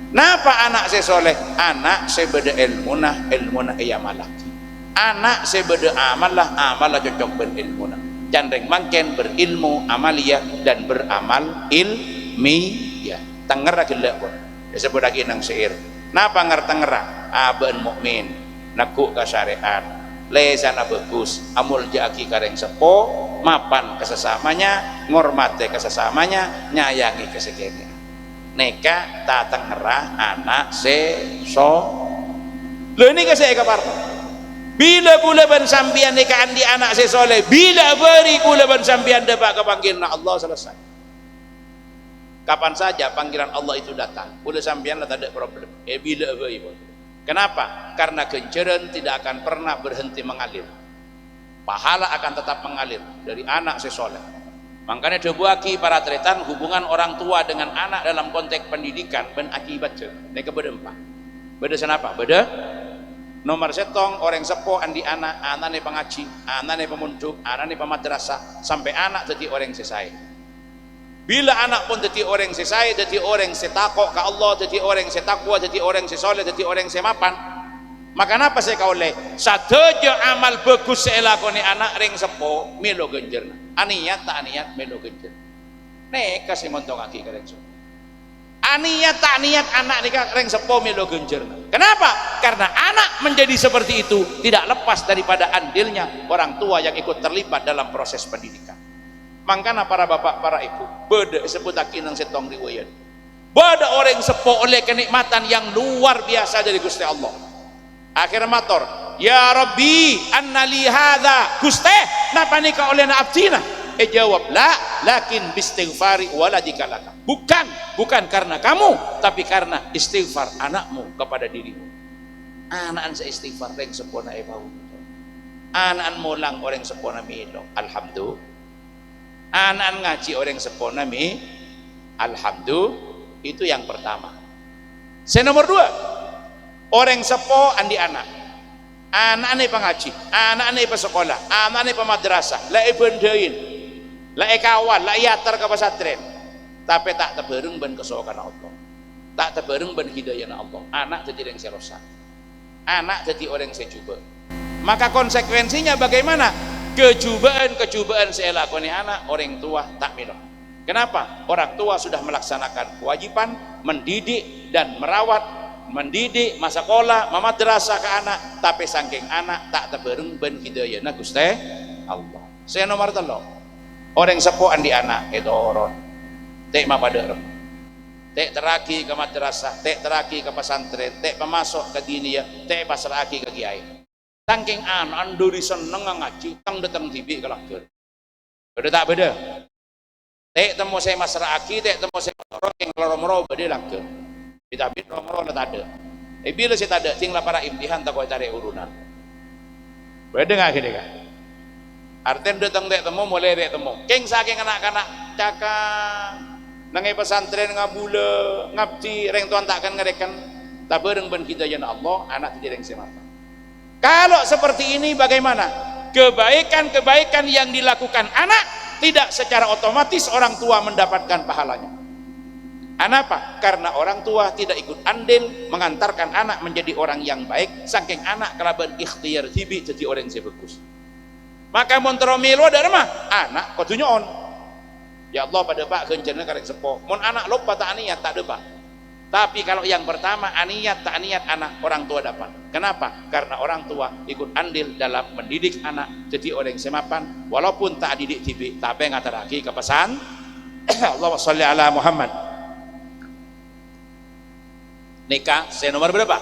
Napa anak se soleh? Anak se beda ilmunah iya malaki. Anak se beda amalah cocok berilmunah. Candeng mangken berilmu amalia dan beramal ilmi ya. Tengera gila pun. Disebut lagi nang syair. Napa ngertengera? Aben mukmin, nakuk ka syariat. Lesana bagus, amul jaki kareng sepo, mapan kesesamanya, ngormati kesesamanya, nyayangi kesekene. Neka tatang ngerah anak so. Lho ini kasih kapar. Bila kula ban sambian nekaan di anak se soleh, bila beri kula ban sambian dapat kepanggil na Allah selesai. Kapan saja panggilan Allah itu datang, kula sambian lah tak ada problem. Bila beri pun. Kenapa? Karena genceran tidak akan pernah berhenti mengalir. Pahala akan tetap mengalir dari anak sesoleh. Makanya debuaki para tretan hubungan orang tua dengan anak dalam konteks pendidikan ben akibat je. Ini kebeda empat. Beda senapa? Beda nomor setong orang sepo andi anak nih pengaji, anak nih pemunduk, anak nih pemadrasah sampai anak jadi orang selesai. Bila anak pun jadi orang sesai, jadi orang setakok ke Allah, jadi orang setakwa, jadi orang sesoleh, jadi orang semapan. Maka apa saya kau leh? Sateja amal bagus saya lakoni anak ring sepo melo genjer. Aniat tak aniat melo genjer. Nek kasih montong aki kalian semua. Aniat tak niat anak nikah ring sepo melo genjer. Kenapa? Karena anak menjadi seperti itu tidak lepas daripada andilnya orang tua yang ikut terlibat dalam proses pendidikan. Mangkana para bapak, para ibu, beda sebut akinang setong riwayat. Beda orang sepo oleh kenikmatan yang luar biasa dari Gusti Allah. Akhir mator, ya Rabbi, annali hadza. Gusti, napa nikah oleh na abdina? Jawab, la, lakin bistighfari waladika laka. Bukan karena kamu, tapi karena istighfar anakmu kepada dirimu. Anak-anak saya istighfar reng sepona ebau. Anak-anak mulang orang sepona milo. Alhamdulillah. Anak ngaji orang sepona mi alhamdulillah itu yang pertama. Nomor dua orang sepo andi anak nih pengaji, anak nih pesekolah, anak nih pemadrasah, lah bendain, lah kawan, lah yatar ke pesantren, tapi tak tebareng ben kesokan Allah, tak tebareng ben hidayah Allah. Anak jadi orang serosa, anak jadi orang sejuba. Maka konsekuensinya bagaimana? Kecubaan saya lakoni anak orang tua tak minum. Kenapa? Orang tua sudah melaksanakan kewajiban mendidik dan merawat, mendidik masa sekolah, mamadrasah ke anak, tapi saking anak tak tebareng ben hidayahna Gusti Allah. Saya nomor 3. Orang sepo andi anak itu orang tek mapaderem. Tek teraki ke madrasah, tek teraki ke pesantren, tek pemasok ke diniyah, tek pasraki ke kiai. Saking anak anduri seneng ngaji tang datang tibi kelakir. Beda tak beda. Tek temu saya masraki, tek temu saya rokeng loromro beda lakir. Kita bid romro tak ada. Bila saya tak ada, tinggal para imtihan tak kau cari urunan. Beda nggak gini kan? Artinya datang tek temu mulai tek temu. Keng saking anak-anak cakang, nangai pesantren ngabula, ngabdi, reng tuan takkan ngerekan. Tak bereng ben hidayah Allah, anak tidak reng semata. Kalau seperti ini bagaimana? Kebaikan-kebaikan yang dilakukan anak tidak secara otomatis orang tua mendapatkan pahalanya. Kenapa? Karena orang tua tidak ikut andil mengantarkan anak menjadi orang yang baik, saking anak kelaban ikhtiar tibi jadi orang yang bagus. Maka montromelo ada mah anak kudunya on. Ya Allah pada Pak gencerna karek sepo. Mon anak lupa tak niat tak ada Pak. Tapi kalau yang pertama aniat tak niat anak orang tua dapat. Kenapa? Karena orang tua ikut andil dalam mendidik anak jadi orang yang semapan walaupun tak didik tibi tapi ngataraki ke pesan Allahumma sholli ala Muhammad. Nikah saya nomor berapa?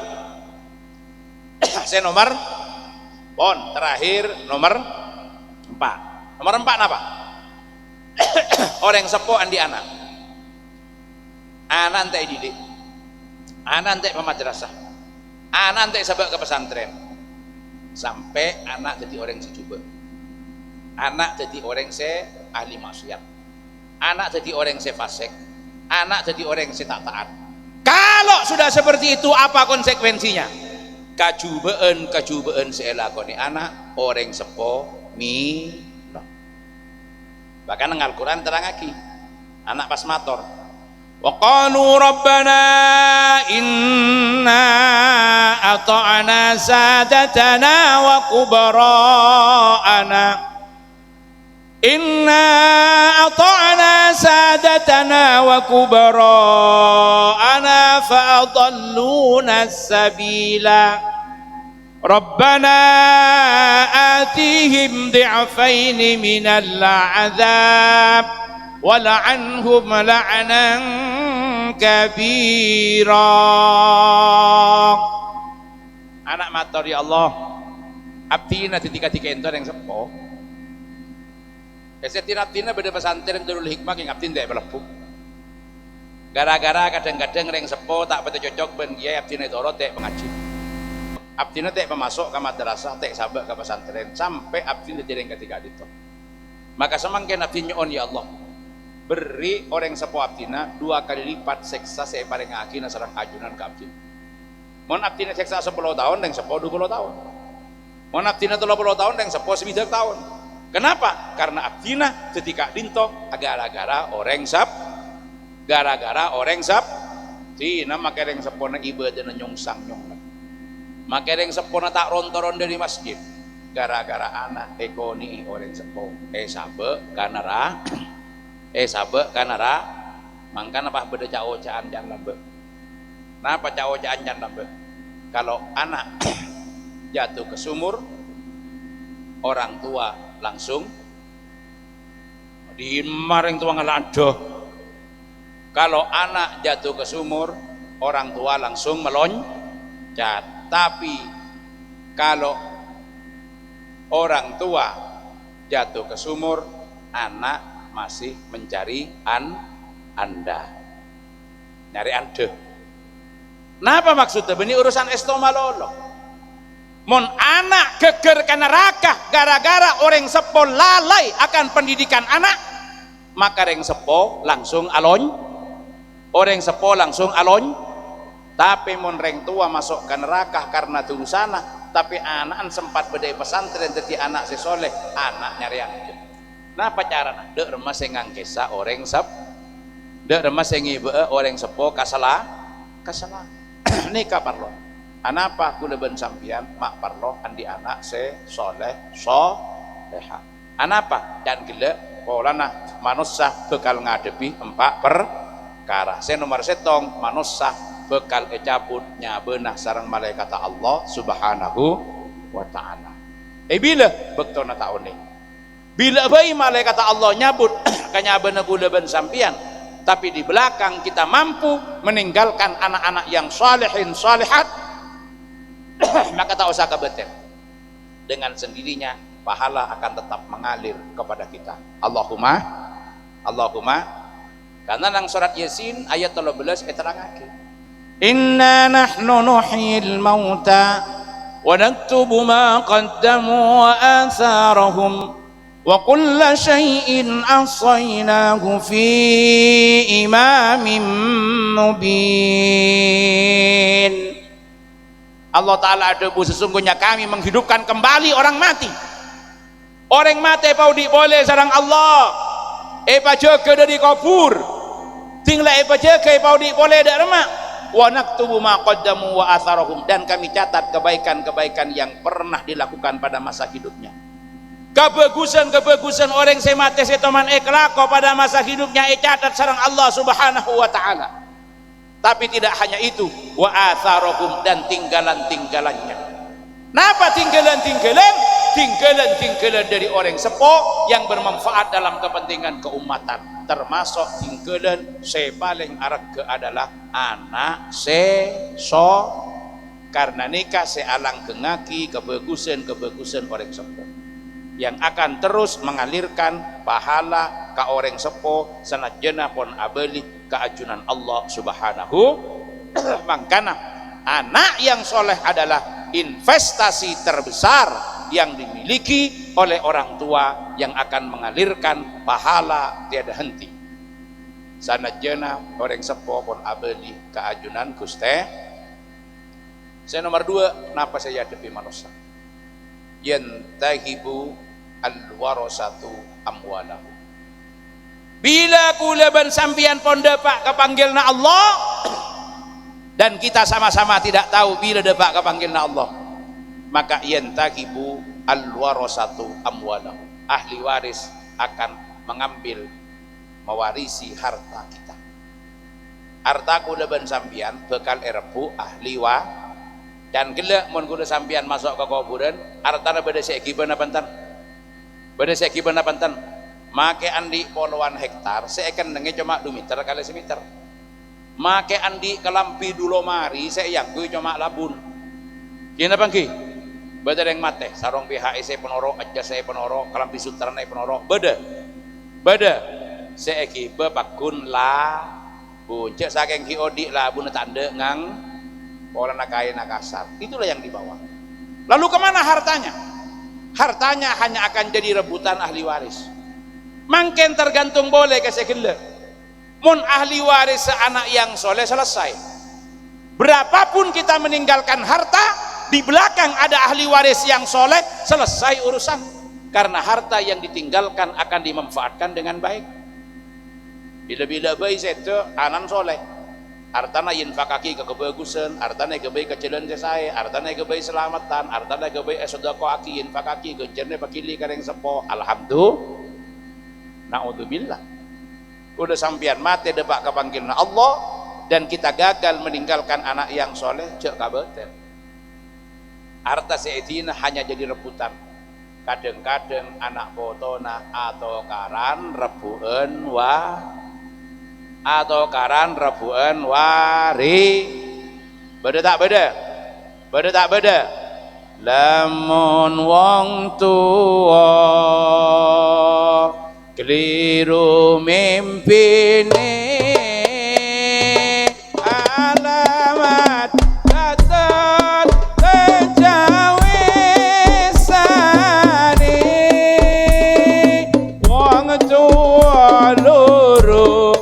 Saya nomor terakhir nomor 4. Nomor 4 apa? Orang sepo andi anak anak entek didik, anak entek pemadrasah, anak entek sebab ke pesantren, sampai anak jadi orang sejuba, anak jadi orang se ahli maksiat, anak jadi orang se fasik, anak jadi orang se tak taat. Kalau sudah seperti itu, apa konsekuensinya? Kajubaan seelakoni anak orang sepo milo. Bahkan nang Al-Quran terang lagi, anak pas mator, wa qalu rabbana inna ata'na sadatana wa kubara'ana inna ata'na sadatana wa kubara'ana fa'adalluna sabila rabbana atihim di'afaini minal azab wala'anhum la'nan kabira. Anak matur ya Allah, abdina tiga-tiga entar yang sepo Tina beda pesantren Darul Hikmah yang abdin tidak berlepuh gara-gara kadang-kadang reng sepo tak betul cocok ben kiai abdina itu tak mengaji, abdina tak pemasuk ke madrasah, tak sabak ke pesantren sampai abdina jadi yang ketiga itu. Maka semangkin abdin nyon ya Allah, beri orang sepo abdina 2 kali lipat seksa saya paling ngaki nasarang ajunan ke abdin. Mon abdina seksa 10 tahun dan sepo 20 tahun. Mon abdina 30 tahun dan sepo 9 tahun. Kenapa? Karena abdina ketika dinto gara-gara orang sap, tina maka orang sepo na ibadah na nyongsang maka orang sepo na tak rontoron dari masjid gara-gara anak ekoni orang sepo sabe kanara mangkana apa beda cao-caan jan lambe. Napa cao-caan jan lambe? Kalau anak jatuh ke sumur, orang tua langsung dimaring tua ngelado. Kalau anak jatuh ke sumur, orang tua langsung meloncat. Tapi kalau orang tua jatuh ke sumur, anak masih mencari anda, nyari ande. Napa maksudnya? Ini urusan estomalolo. Mon anak geger ke neraka gara-gara orang sepo lalai akan pendidikan anak, maka orang sepo langsung alon. Tapi mon reng tua masuk ke neraka karena dosana, tapi anak sempat bedai pesantren jadi anak sesoleh, anak nyari ande. Napa carana? Dek remas yang ngangkesa orang sep, dek remas yang ibu orang sepo kasala. Nikah parlo. Anapa kuleben sampian mak parlo andi anak se soleh soleha. Anapa dan gila polana manusia bekal ngadepi 4 perkara. Se nomor setong manusia bekal ecabut nyabenah sareng malaikat Allah subhanahu wa ta'ala. Bila bektona taune. Bila bayi malaikat Allah nyabut kanyabenah kuleben sampian, tapi di belakang kita mampu meninggalkan anak-anak yang salihin salihat, maka tak usah kebetel, dengan sendirinya pahala akan tetap mengalir kepada kita. Allahumma karena nang surat Yasin ayat 13 terangake inna nahnu nuhyil mauta wa naktubu ma qaddamu wa atharahum wa kulla syai'in ahsaynahu fi imamin mubin. Allah Ta'ala adebu sesungguhnya kami menghidupkan kembali orang mati. Orang mati paudi boleh sarang Allah jaga dari kubur tinggal jaga paudi boleh dari rumah wa naktubu ma qaddamu wa atharahum, dan kami catat kebaikan-kebaikan yang pernah dilakukan pada masa hidupnya, kebagusan orang yang mati setoman kelako pada masa hidupnya catat sarang Allah Subhanahu wa Ta'ala. Tapi tidak hanya itu, wa atharohum, dan tinggalan-tinggalannya. Napa tinggalan-tinggalan dari orang sepo yang bermanfaat dalam kepentingan keumatan, termasuk tinggalan paling arag adalah anak karena nikah sealang kengaki kebagusan orang sepo yang akan terus mengalirkan pahala ke orang sepo sanajana pon abeli keajunan Allah Subhanahu. Makanya anak yang soleh adalah investasi terbesar yang dimiliki oleh orang tua yang akan mengalirkan pahala tiada henti. Sanajana orang sepo pun abadi keajunan Guste. Saya nomor 2, napa saya hadapi manusia yantahibu al-warasatu amwalahu. Bila kulaban sampian pon depak kepanggilna Allah dan kita sama-sama tidak tahu bila depak kepanggilna Allah, maka yantahibu al-warasatu amwalahu, ahli waris akan mengambil, mewarisi harta kita. Harta kulaban sampian bekal erbu ahli wa dan gelak mun kuda sampian masuk ke kuburan hartana beda seki beuna panten, beda seki beuna panten, make andi puluhan hektar seeken nenge cuma 2 meter kali 1 meter, make andi kelampi dulu mari saya yang gue cuma labun kina pangki beda yang mate sarong PHIC penoro aja saya penoro kelampi sutrana penoro beda seeki bepakun la buncek saking kiodi labun tanda ngang orang nakaya nakasar, itulah yang dibawa. Lalu kemana hartanya? Hartanya hanya akan jadi rebutan ahli waris. Mungkin tergantung boleh ke sekele. Mun ahli waris anak yang soleh selesai. Berapapun kita meninggalkan harta, di belakang ada ahli waris yang soleh, selesai urusan. Karena harta yang ditinggalkan akan dimanfaatkan dengan baik. Bila-bila baik itu anan soleh. Hartana infakaki ke kebagusan, hartana kebaik kecilan saya, hartana kebaik selamatan, hartana kebaik sedekah aki infakaki genjerne pakili kareng sepo. Alhamdulillah. Naudzubillah. Udah sampian mati depak kepanggilna Allah dan kita gagal meninggalkan anak yang soleh, cek kabeter. Harta seedina hanya jadi rebutan. Kadang-kadang anak botona atau karan rebuan atau karan rebuan wari beda tak beda lamun wong tuwa keliru mimpine alamat katon kejawisane wong tuwa loro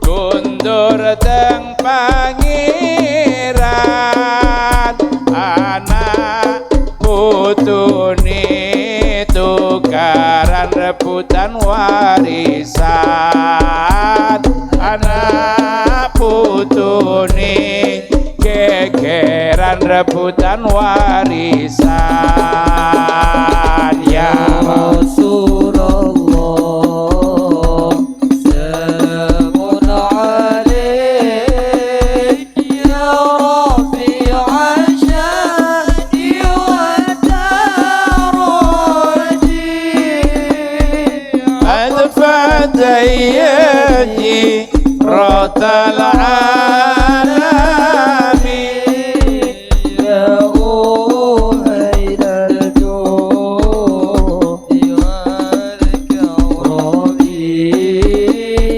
kundur teng pangeran anak putune tukaran rebutan warisan anak putune gegeran rebutan warisan ya Rasulullah salamun alaik ya Rabbi asyadi wa taraji adfatayani rotal alami ya uhaidal judi wal karami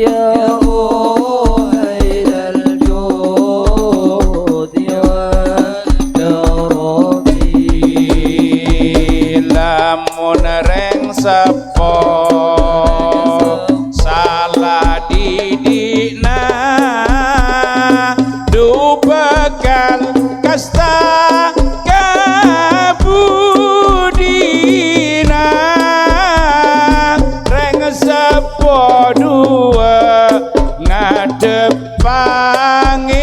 ya uhaidal judi wal karami lamun reng sepo salah didina du bekal kasta kabudina reng sepo dua ngadep pangeran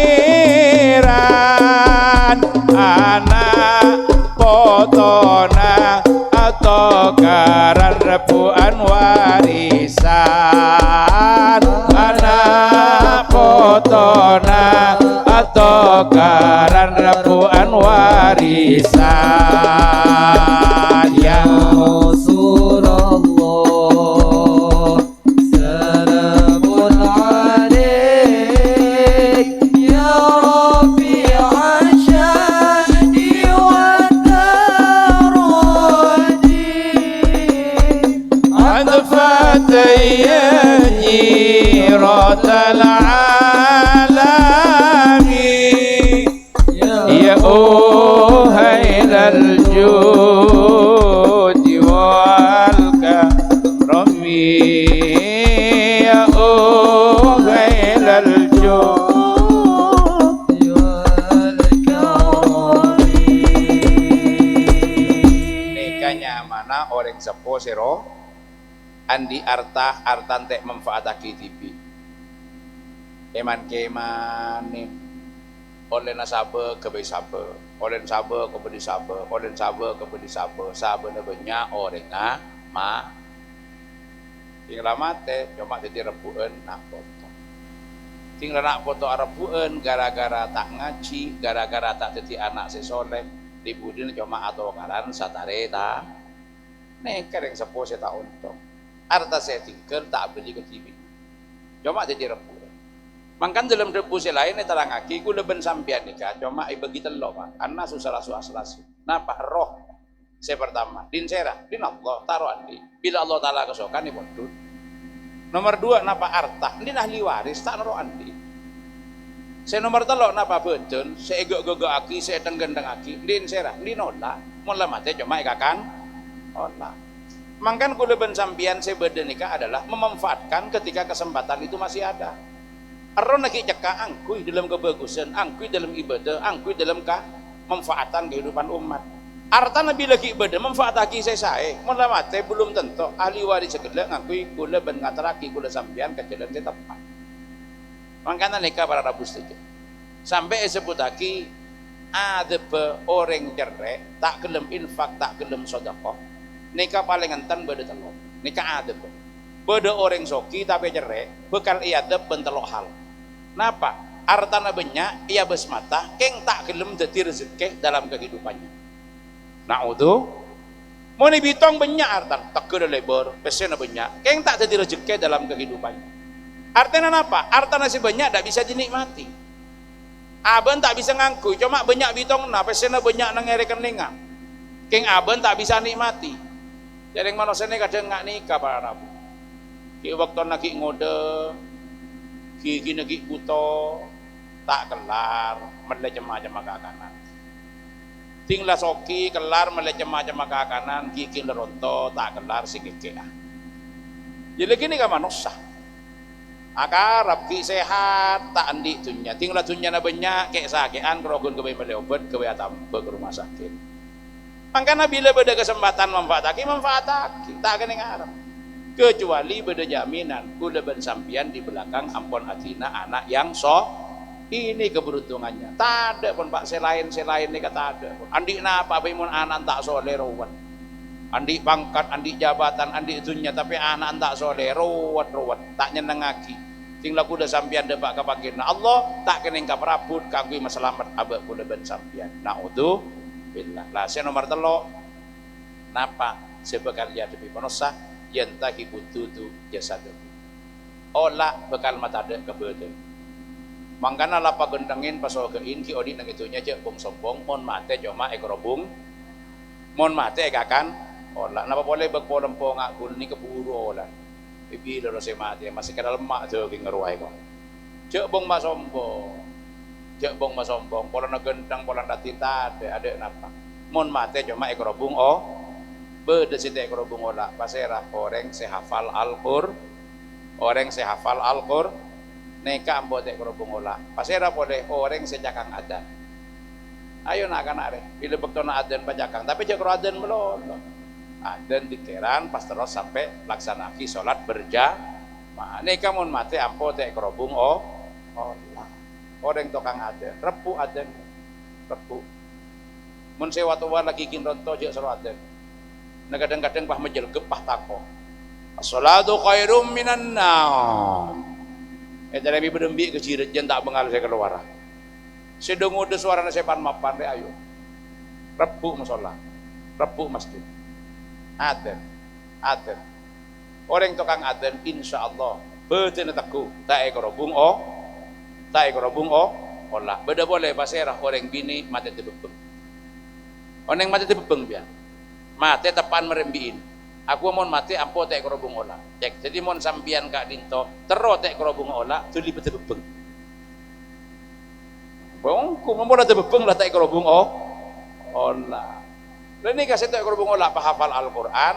anak potona atau karan rebuan warisan anak potona atau karan rebuan warisan ya Rasulullah salamun alaik ya Rabbi asyadi wa taraji adfatayani rotal يا أهيل الجود والكرم يا أهيل الجود nikahnya mana orang sepo sero andi artan tek manfaataki tibi keman nih oleh nasabe kebei sabe oleh sabe kebedi sabe oleh sabe kebedi sabe na banyak orang ma tinggal mate cuma jadi rebuan nak foto tinggal nak foto rebuan gara-gara tak ngaji gara-gara tak jadi anak sesoleh dibudin cuma atau karan satare ta neker yang sepo saya tak untung arta saya tinggal tak beli ke TV cuma jadi rebuan mangkan dalam rebu lain terang aki ku leben sampian nikah cuma bagi telok pak karena susah asu napa roh saya pertama din serah din Allah taruh andi bila Allah taala kesokan ni bodut nomor dua napa artah din ahli waris tak naruh andi saya nomor telok napa betul saya ego aki saya tenggen aki din serah din olah mula mate cuma ikakan olah mangkan ku leben sampian saya berdenikah adalah memanfaatkan ketika kesempatan itu masih ada. Aron lagi cekak angkui dalam kebagusan, angkui dalam ibadah, angkui dalam manfaatan kehidupan umat. Arta nabi lagi ibadah manfaataki saya. Mula mate belum tentu ahli waris sekedar angkui kula ben ngataraki kula sampean ke jalan tepat. Makanya nikah para rabu sedikit. Sampai sebutaki ada orang cerai tak gelem infak tak gelem sedekah. Nikah paling enten beda telok. Nikah ada beda orang soki tapi cerai bekal iadab bentelok hal. Napa? Artana banyak, ia besmata, keng tak gelem jadi rezeki dalam kehidupannya. Na'udhu, mau ni bitong banyak artan, tak kena lebar, pesena banyak, keng tak jadi rezeki dalam kehidupannya. Artana napa? Artana si banyak tak bisa dinikmati. Aben tak bisa ngangkui, cuma banyak bitong na, pesena banyak nangerekan lenga. Keng aben tak bisa nikmati. Jadi manusia ni kadang ngak nikah para rabu. Ki waktu nak ngode. Gigi negi buto tak kelar melecem-macem makanan tinggal soki kelar melecem-macem makanan gigi leronto tak kelar si gigi jadi gini kan manusia akarap ki sehat tak andi dunya tinggal dunya na banyak kayak sakian kerogun kewe meleobat kewe atam ke rumah sakit makanya bila beda kesempatan manfaataki tak kena ngarep kecuali beda jaminan kula ben sampian di belakang ampun atina anak yang ini keberuntungannya tak ada pun pak selain ni kata ada andi napa mun anak tak soleh rawat andi pangkat andi jabatan andi dunya tapi anak tak soleh rawat tak nyenengaki tinggal kula sampian debak kapagina Allah tak keneng kaprabut kanggo maselamet abek kula ben sampian naudzu billah lah saya nomor telok napa sebekal ya depi panosa yantahi bututu jasadu olah bekal mata ada kebetulan mangkana lapa gendengin pasogein ki odi nang itunya cek bong sombong mon mate cuma ekorobung mon mate ekakan olah napa boleh bekpolempong akul ni keburu olah bibi lo se mate masih kada lemak tuh ki ngeruai kok cek bong masombong pola na gendang pola datita ada napa mon mate cuma ekorobung beda si teh kerubung olah pasera orang sehafal Al-Qur orang sehafal Al-Qur neka ambo teh kerubung olah pasera boleh orang secakang adan ayo nak kan are bila bektona adan pajakang tapi jek adan belum adan dikeran pas terus sampai laksanaki sholat berjamaah neka mun mate ambo teh kerubung olah orang tukang adan repu adan repu mun sewa tua lagi kin ronto jek sero adan nah kadang-kadang pah menjelgep pah tako as-salatu khairum minan naum eta nabi bedembi ke cirit jen tak bengal saya keluar sedang udah suarana sepan mapan deh ayo rebu musola rebu masjid aden orang tukang aden insyaallah betul teku tak ekorobung olah beda boleh pasirah orang bini mati tebebeng orang mati tebebeng biar mate tepan merembiin aku mon mate ampo tek kerobong olah cek jadi mon sampian kak dinto tero tek kerobong olah tuli bete bebeng Bongku mau ada bebeng lah tak kerobong olah. Ini kasih tak kerobong olah hafal Al-Quran.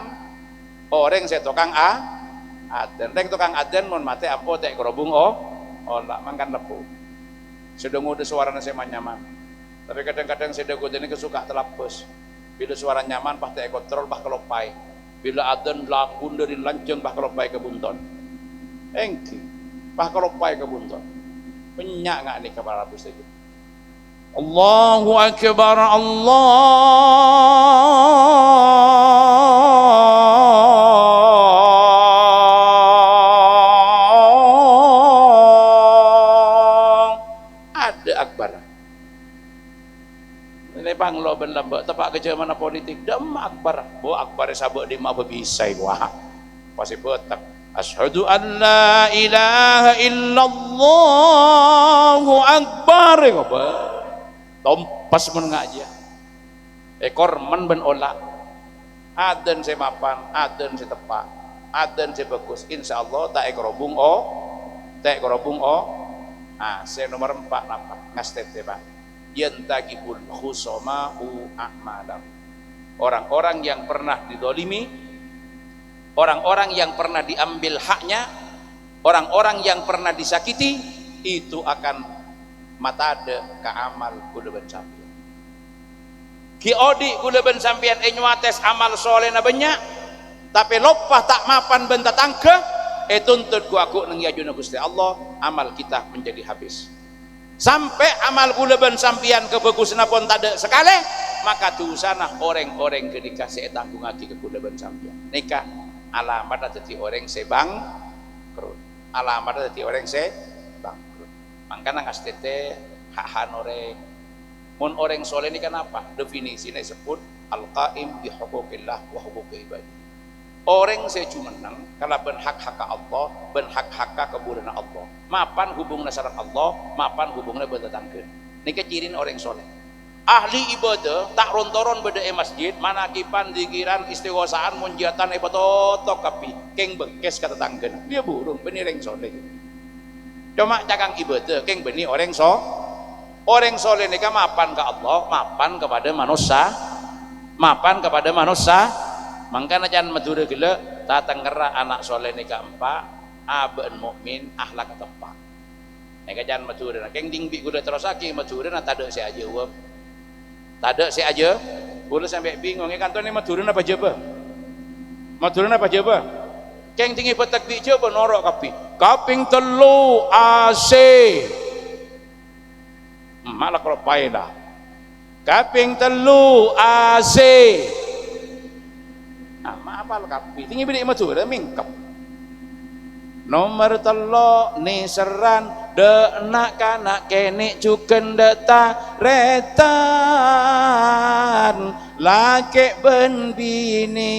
Orang saya tukang aden, reng tukang aden mon mate ampo tak kerobong olah mangkan lepu. Sudah ngude suara saya nyaman. Tapi kadang-kadang saya dago ini kesuka telapus. Bila suara nyaman pah tak kontrol pah kelopai. Bila aden lakun dari lanceng pah kelopai ke bunton. Engki pah kelopai ke bunton. Penyak nggak nih kabar habis itu. Allahu Akbar Allah. Ada akbar. Ini panglo ben lembek tepak kerja mana politik dem akbar. Bo akbar sabuk di mah bisa wah. Pasti betak. Asyhadu an la ilaha illallahu akbar. Tompas mun ngaji. Ekor men ben olah. Aden saya mapan, aden saya tepak, aden saya bagus. Insyaallah tak ekrobung tak ekrobung saya nomor 4 napa? Ngastete Pak. Yantaqibul khusoma'u a'malam. Orang-orang yang pernah didolimi, orang-orang yang pernah diambil haknya, orang-orang yang pernah disakiti, itu akan matade ka amal kula ben sampeyan. Ki odi kula ben sampeyan nyuates amal soleh na banyak, tapi lopah tak mapan ben tatangke, tuntut ku aku nang yajuna Gusti Allah, amal kita menjadi habis. Sampai amal kula ben sampeyan kebagusna pun tade sekali, maka dosana orang-orang ketika saya tanggung lagi ke kula ben sampeyan. Nika alamat dadi orang sebang krut. Alamat dadi orang bangkrut. Mangkana ngastete hak orang. Mun orang soleh ini kan apa? Definisinya disebut al-qaim bi huquqillah wa huquqi ibadi. Orang saya cuma menang kalau ben hak-hak Allah, ben hak-hak kebudayan Allah. Mapan hubungna sareng Allah, mapan hubungna betetangkeun. Niki cirin orang soleh. Ahli ibadah tak rontoron beda masjid, manakipan dikiran istighosaan munjatan ibadah kapi keng bengkes kata tanggen. Dia burung benih orang soleh. Cuma cakang ibadah keng benih orang Orang soleh ini kan mapan ke Allah, mapan kepada manusia, mapan kepada manusia. Mangkana jangan madura gila, tatang ngera anak soleh ini keempat, aben mukmin, ahlak tepat. Nika jangan madura. Keng dingbi gula terus lagi madura, nanti ada si aja uang, tak ada si aja. Gula sampai bingung, kantor ini madura apa jeba? Madura apa jeba? Keng tinggi petak bi jeba norok kaping telu AC. Malah kalau payah kaping telu AC maafal kapi tinggi bidik matur mingkap nomor telo niseran de nak kanak kene cuken deta retan lake ben bini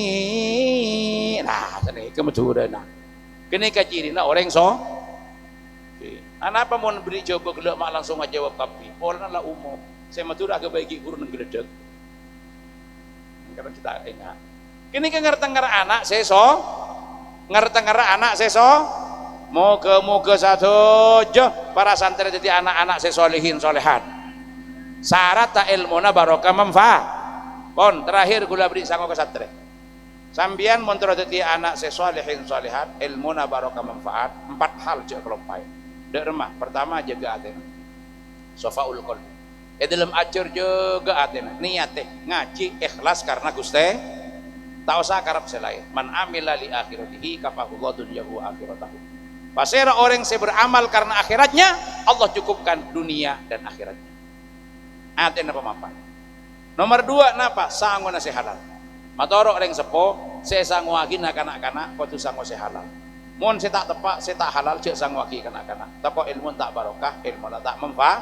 nah tadi kematurana kene kacirina orang Anapa mau beri jawab gelak mak langsung aja jawab kapi. Orang lah umum. Saya matur agak bagi guru nang geledek. Karena kita ingat. Kini ke ngertengger anak seso, ngertengger anak seso. Moga-moga satu jo para santri jadi anak-anak sesolihin solehat. Syarat tak ilmuna barokah manfaat. Pon terakhir gula beri sango ke santri. Sambian mun jadi anak sesolihin solehat, ilmuna barokah manfaat. 4 hal je kelompai. Dek remah, pertama jaga hati sofaul qalbi. Dalam ajar juga hati niat ngaji ikhlas karena Gusti tak usah karep selain. Man amila li akhiratihi kafahullahu dunyahu akhiratahu. Pasera orang yang beramal karena akhiratnya, Allah cukupkan dunia dan akhiratnya. Hati napa mapan. Nomor 2 napa? Sangu nasi halal. Matoro orang sepo, saya sangu lagi nak-anak kau tu sangu nasi halal. Mun saya tak tepak, saya tak halal, cek sang waki kanak-kanak. Tapi ilmu tak barokah, ilmu tak manfaat.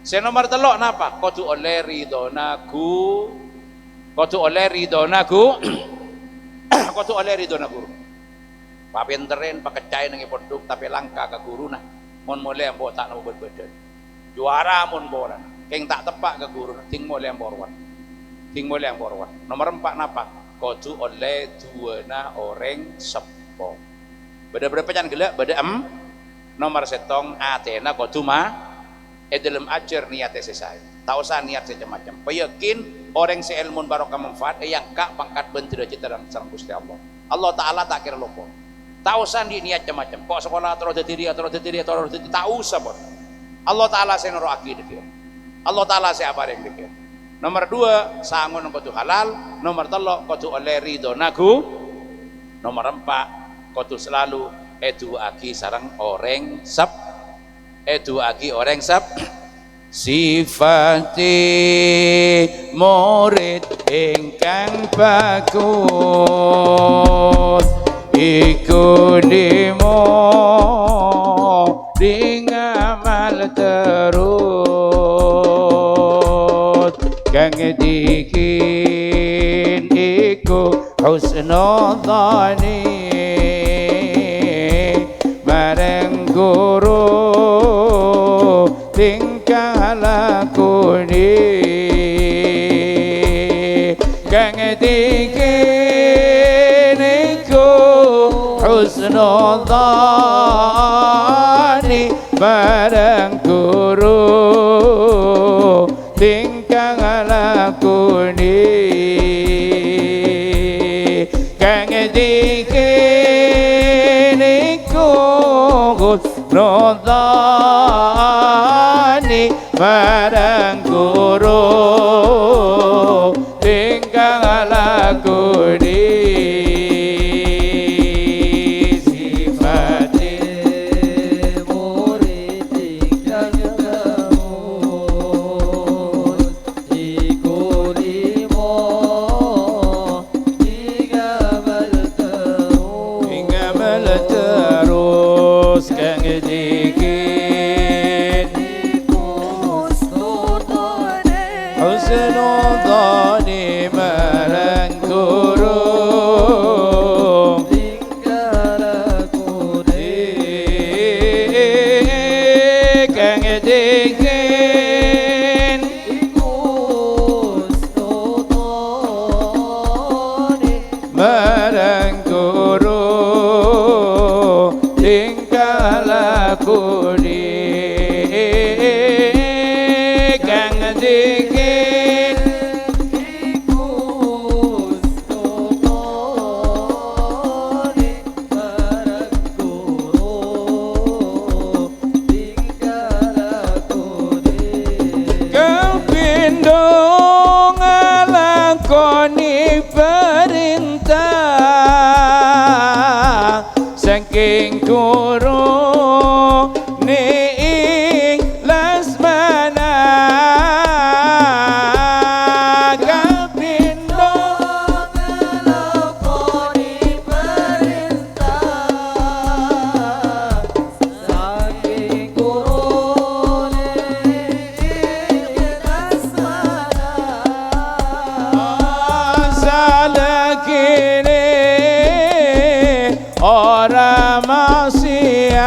Saya nomor 3 napa? Kau tu oleh ridonaku, kau tu oleh ridonaku, kau tu oleh ridonaku. Pak pinterin, pak kecai nengi pondok, tapi langka ke guru nah. Mun mulai yang bawa tak nak berbadan. Juara mun bola. Keng tak tepak ke guru, ting mulai yang borwan, ting mulai yang borwan. Nomor 4 napa? Kau tu oleh tuana orang sepo. Beda berapa jangan gelak beda nomor setong atena kotuma dalam ajar niatnya saya tak usah niat macam-macam peyakin orang si ilmun barokah manfaat yang kak pangkat bentira cita dan sarang Gusti Allah Ta'ala tak kira lupa tak usah di niat macam-macam kok sekolah terus diri tak usah bos Allah Ta'ala saya noro akid dia Allah Ta'ala saya apa yang dikir nomor 2 sangun kudu halal nomor 3 kudu oleh ridho naku nomor 4 kudu selalu eduaki sarang orang sifati murid ingkang bagus iku dimo ngamal terus kang dikin iku husnudzani marang guru tingkah lakune kang dikin iku husnudzani marang guru tingkah lakune kang dikin iku husnudzani marang guru tingkah lakune sifate murid ingkang bagus iku limo ngamal terus kang dikin husnudzani marang guru tingkah lakune kang dikin husnudzani marang guru tingkah lakune kang dikin husnudzani marang guru tingkah lakune kapindo nglakoni perintah saking guru ning lasmana kapindo nglakoni perintah saking gurune salakine ora maksiat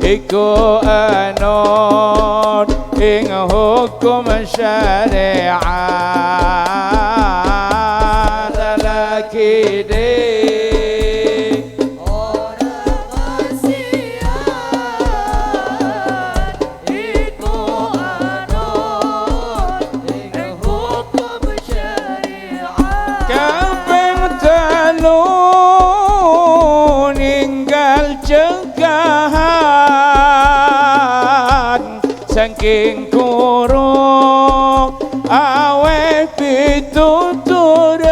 iku anut ing hukum syariat salakine orang maksiat iku anut ing hukum syariat kaping telu ninggal cengkahan saking guru awe pituturan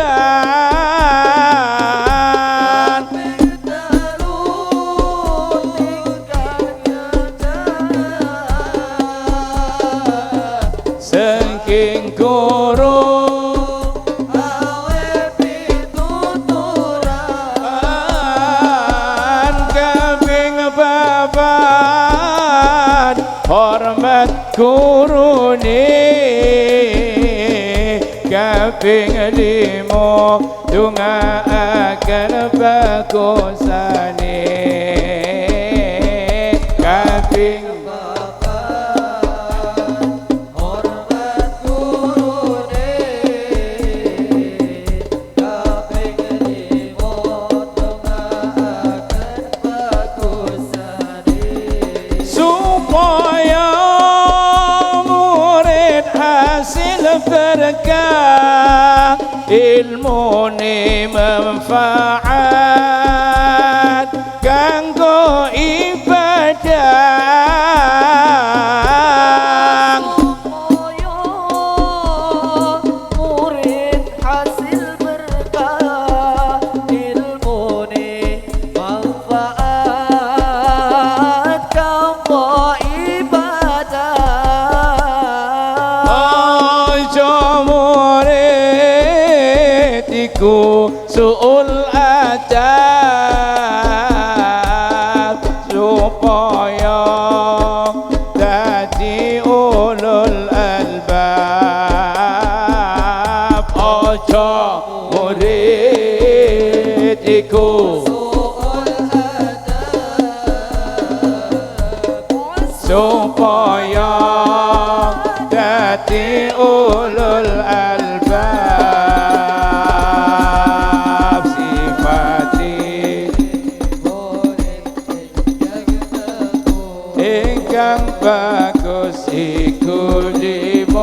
saking guru kaping papat hormat gurune kaping 5 dongaaken bagusane kaping hormat gurune kaping 5 dongaaken bagusane berkah, ilmu ni manfaat kanggo ibadah. Supaya murid hasil berkah, ilmu ni manfaat kanggo ibadah. Ojo murid iku suul adab, supaya dadi ulul albab. Ojo murid iku supaya dadi ulul albab. Sifati ingkang bagus iku dimong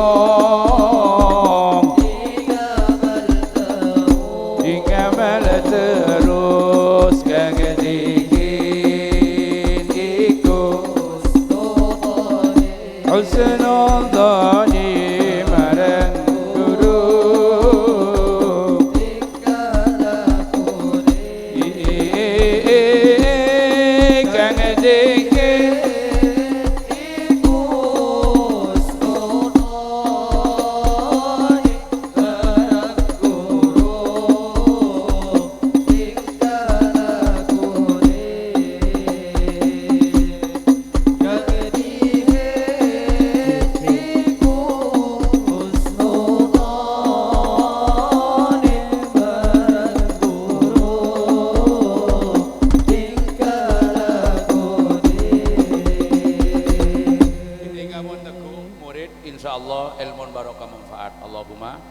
dingamal terus kang dingin iku husnul dhani marang guru. Kang dingin insyaallah ilmu barokah manfaat. Allahumma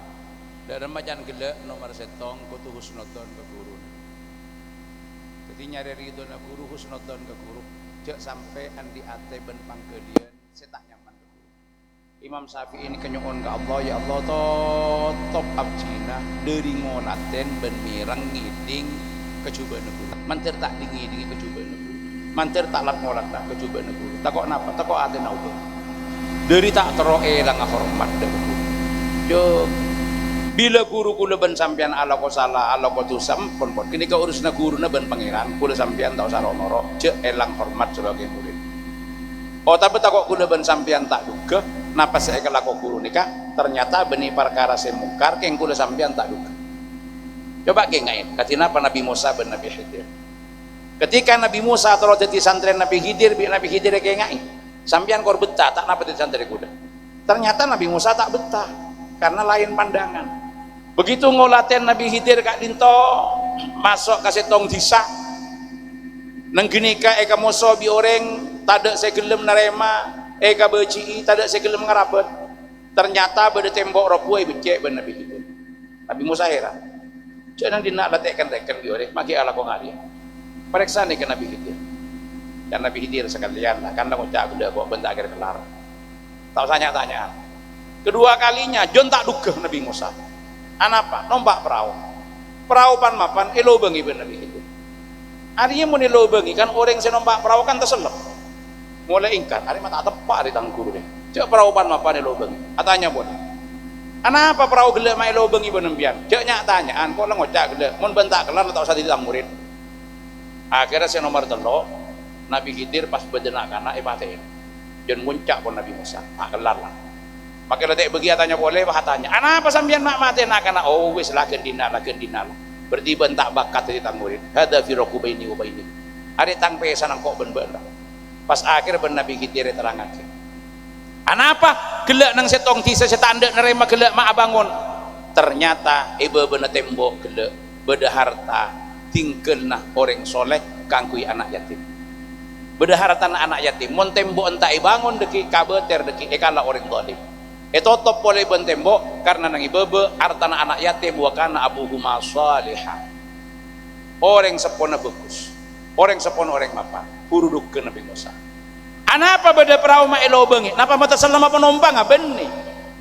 dan remajan gelek nomor setong kutu husnudzon ke guru. Jadi nyari ridho na guru husnudzon ke guru cek sampai andi ate ben pangkelian setak nyaman ke guru. Imam Syafi'i ini kenyuun ke Allah, ya Allah top abjina dari ngolaten ben mirang ngiding kecoba guru. Mantir tak dingidingi kecoba guru. Mantir tak lat ngolat dah kecoba guru. Takok napa? Takok ate na ubah. Dari tak teroe lang hormat dah guru. Jo bila guru kula ben sampean ala ko salah ala ko dosa pun kini ka urusna guru na ben pangeran kula sampean tak usah noro cek elang hormat sebagai murid. Oh tapi tak kok kula ben sampean tak duga napa saya kelako guru nikah ternyata beni perkara semungkar keng kula sampean tak duga. Coba kengain katina apa Nabi Musa ben Nabi Khidir. Ketika Nabi Musa terus jadi santri Nabi Khidir kengain sampean kor betah tak napa jadi santri kuda. Ternyata Nabi Musa tak betah karena lain pandangan. Begitu ngolaten Nabi Khidir kak dinto masuk kasih tong disa nang genika eka moso bi oreng tada segelem narema eka beci tada segelem ngarapet. Ternyata beda tembok ropuai becek ben Nabi Khidir. Nabi Musa heran. Jangan dina latekan bi oreng maki ala ko ngari. Periksa nih ke Nabi Khidir. Dan Nabi Khidir sekalian karena ngocak udah kok bentak akhir kelar. Tak usah tanya. Kedua kalinya John tak duga Nabi Musa. Anapa? Nombak perahu. Perahu pan mapan elo bengi ben Nabi Khidir. Arinya mun elo bengi kan orang yang nombak perahu kan terselep. Mulai ingkar, ari mah tak tepak di tang guru deh. Cek perahu pan mapan elo bengi. Atanya bon. Anapa perahu gelek ma elo bengi benempian? Cek nyak tanyaan kok ngocak gelek. Mun bentak kelar tak usah ditang murid. Akhirnya saya nomor telo Nabi Khidir pas bedenak kana ipatein. John muncak pun Nabi Musa. Tak kelar lah. Maka letek bagi tanya boleh bah tanya. Anapa sampean mak mate nak kana? Oh wis lakeun dina. Berarti bentak bakat di tang murid. Hada fi raqubaini wa baini. Ari tang pesan kok ben-ben. Pas akhir ben Nabi Khidir terangake. Anapa gelek nang setong tisa setandek nerima gelek mak abangun. Ternyata ibu bener tembok gelek beda harta tingkelna orang soleh kangkui anak yatim. Beda harta anak yatim. Mon tembok entah bangun deki kabeter deki ekala orang zalim. Etotop boleh ben tembok karena nang ibebe harta anak yatim wa kana abuhuma salihah. Orang sepona bagus. Orang sepona orang mapan. Huruduk ke Nabi Musa. Anapa beda perahu ma elo bengi? Napa mata selama penumpang benih?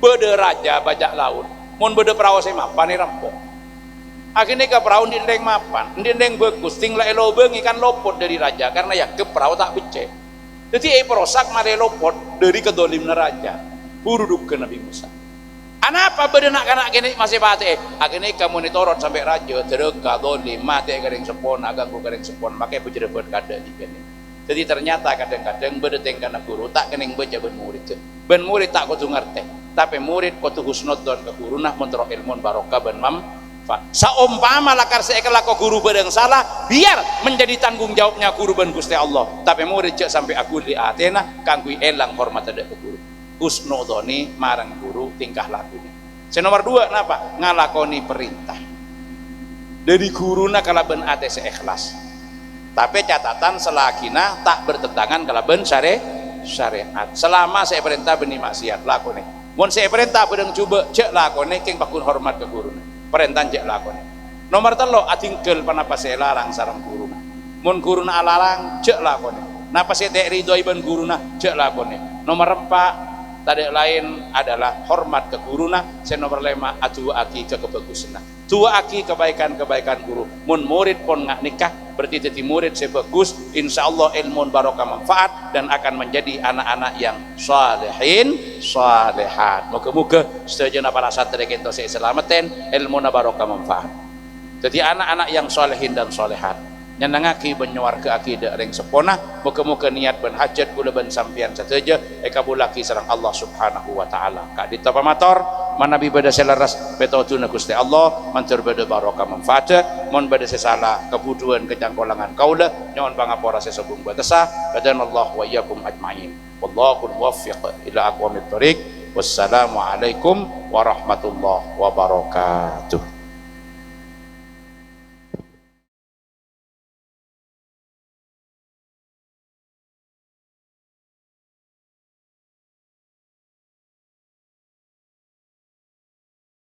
bede raja bajak laut mun bede perahu saya mapan rampok akhirnya ke perahu ndendeng mapan ndendeng bagus tinggal elo bengi kan lopot dari raja karena ya ke perahu tak becek jadi perosak mare lopot dari kedolimna raja buruduk ke Nabi Musa anapa bede nak kanak kini masih pate akhirnya kamu nitorot sampai raja tereka dolim mati garing sepon ganggu garing sepon makai bejerebet kada dikene jadi ternyata kadang-kadang berdeteng karena guru tak kening baca ben murid tak kudu ngerti tapi murid kudu husnudzon ke guru nah mentero ilmun barokah ben manfaat saumpama lakar seekal lako guru bedeng salah biar menjadi tanggung jawabnya guru ben Gusti Allah tapi murid cek sampai aku di Athena kangkui elang hormat ada ke guru husnudzoni marang guru tingkah lakunya nomor 2 napa ngalakoni perintah dari guru nak kalau ben ate seikhlas tapi catatan selagina tak bertentangan kalaban syariat selama saya perintah benih maksiat lakone mun saya perintah bedeng coba cek lakone king pakun hormat ke guru perintah cek lakone nomor 3 atingkel panapa saya larang sareng guru mun guru alarang cek lakone napa saya tak ridho iban guru cek lakone nomor 4 tadi lain adalah hormat ke guruna nomor 5 atu aki ke kebagusan tua aki kebaikan guru mun murid pun ngak nikah berarti jadi murid sebagus insyaallah ilmu barokah manfaat dan akan menjadi anak-anak yang salihin salihat moga-moga sedaya para satria kita saya selamatin ilmu barokah manfaat jadi anak-anak yang salihin dan salihat nyenengaki benyuar ke akidah ring sepona muka-muka niat ben hajat kula ben sampian sateja kabulaki sareng Allah Subhanahu wa taala ka ditapa mator manabi beda selaras betotuna Gusti Allah mantur beda barokah manfaat mon beda sesala kebuduan kecangkolangan kaula nyon pangapora sesubung batasa badan Allah wa iyyakum ajmain wallahu muwaffiq ila aqwamit thoriq wassalamu alaikum warahmatullahi wabarakatuh.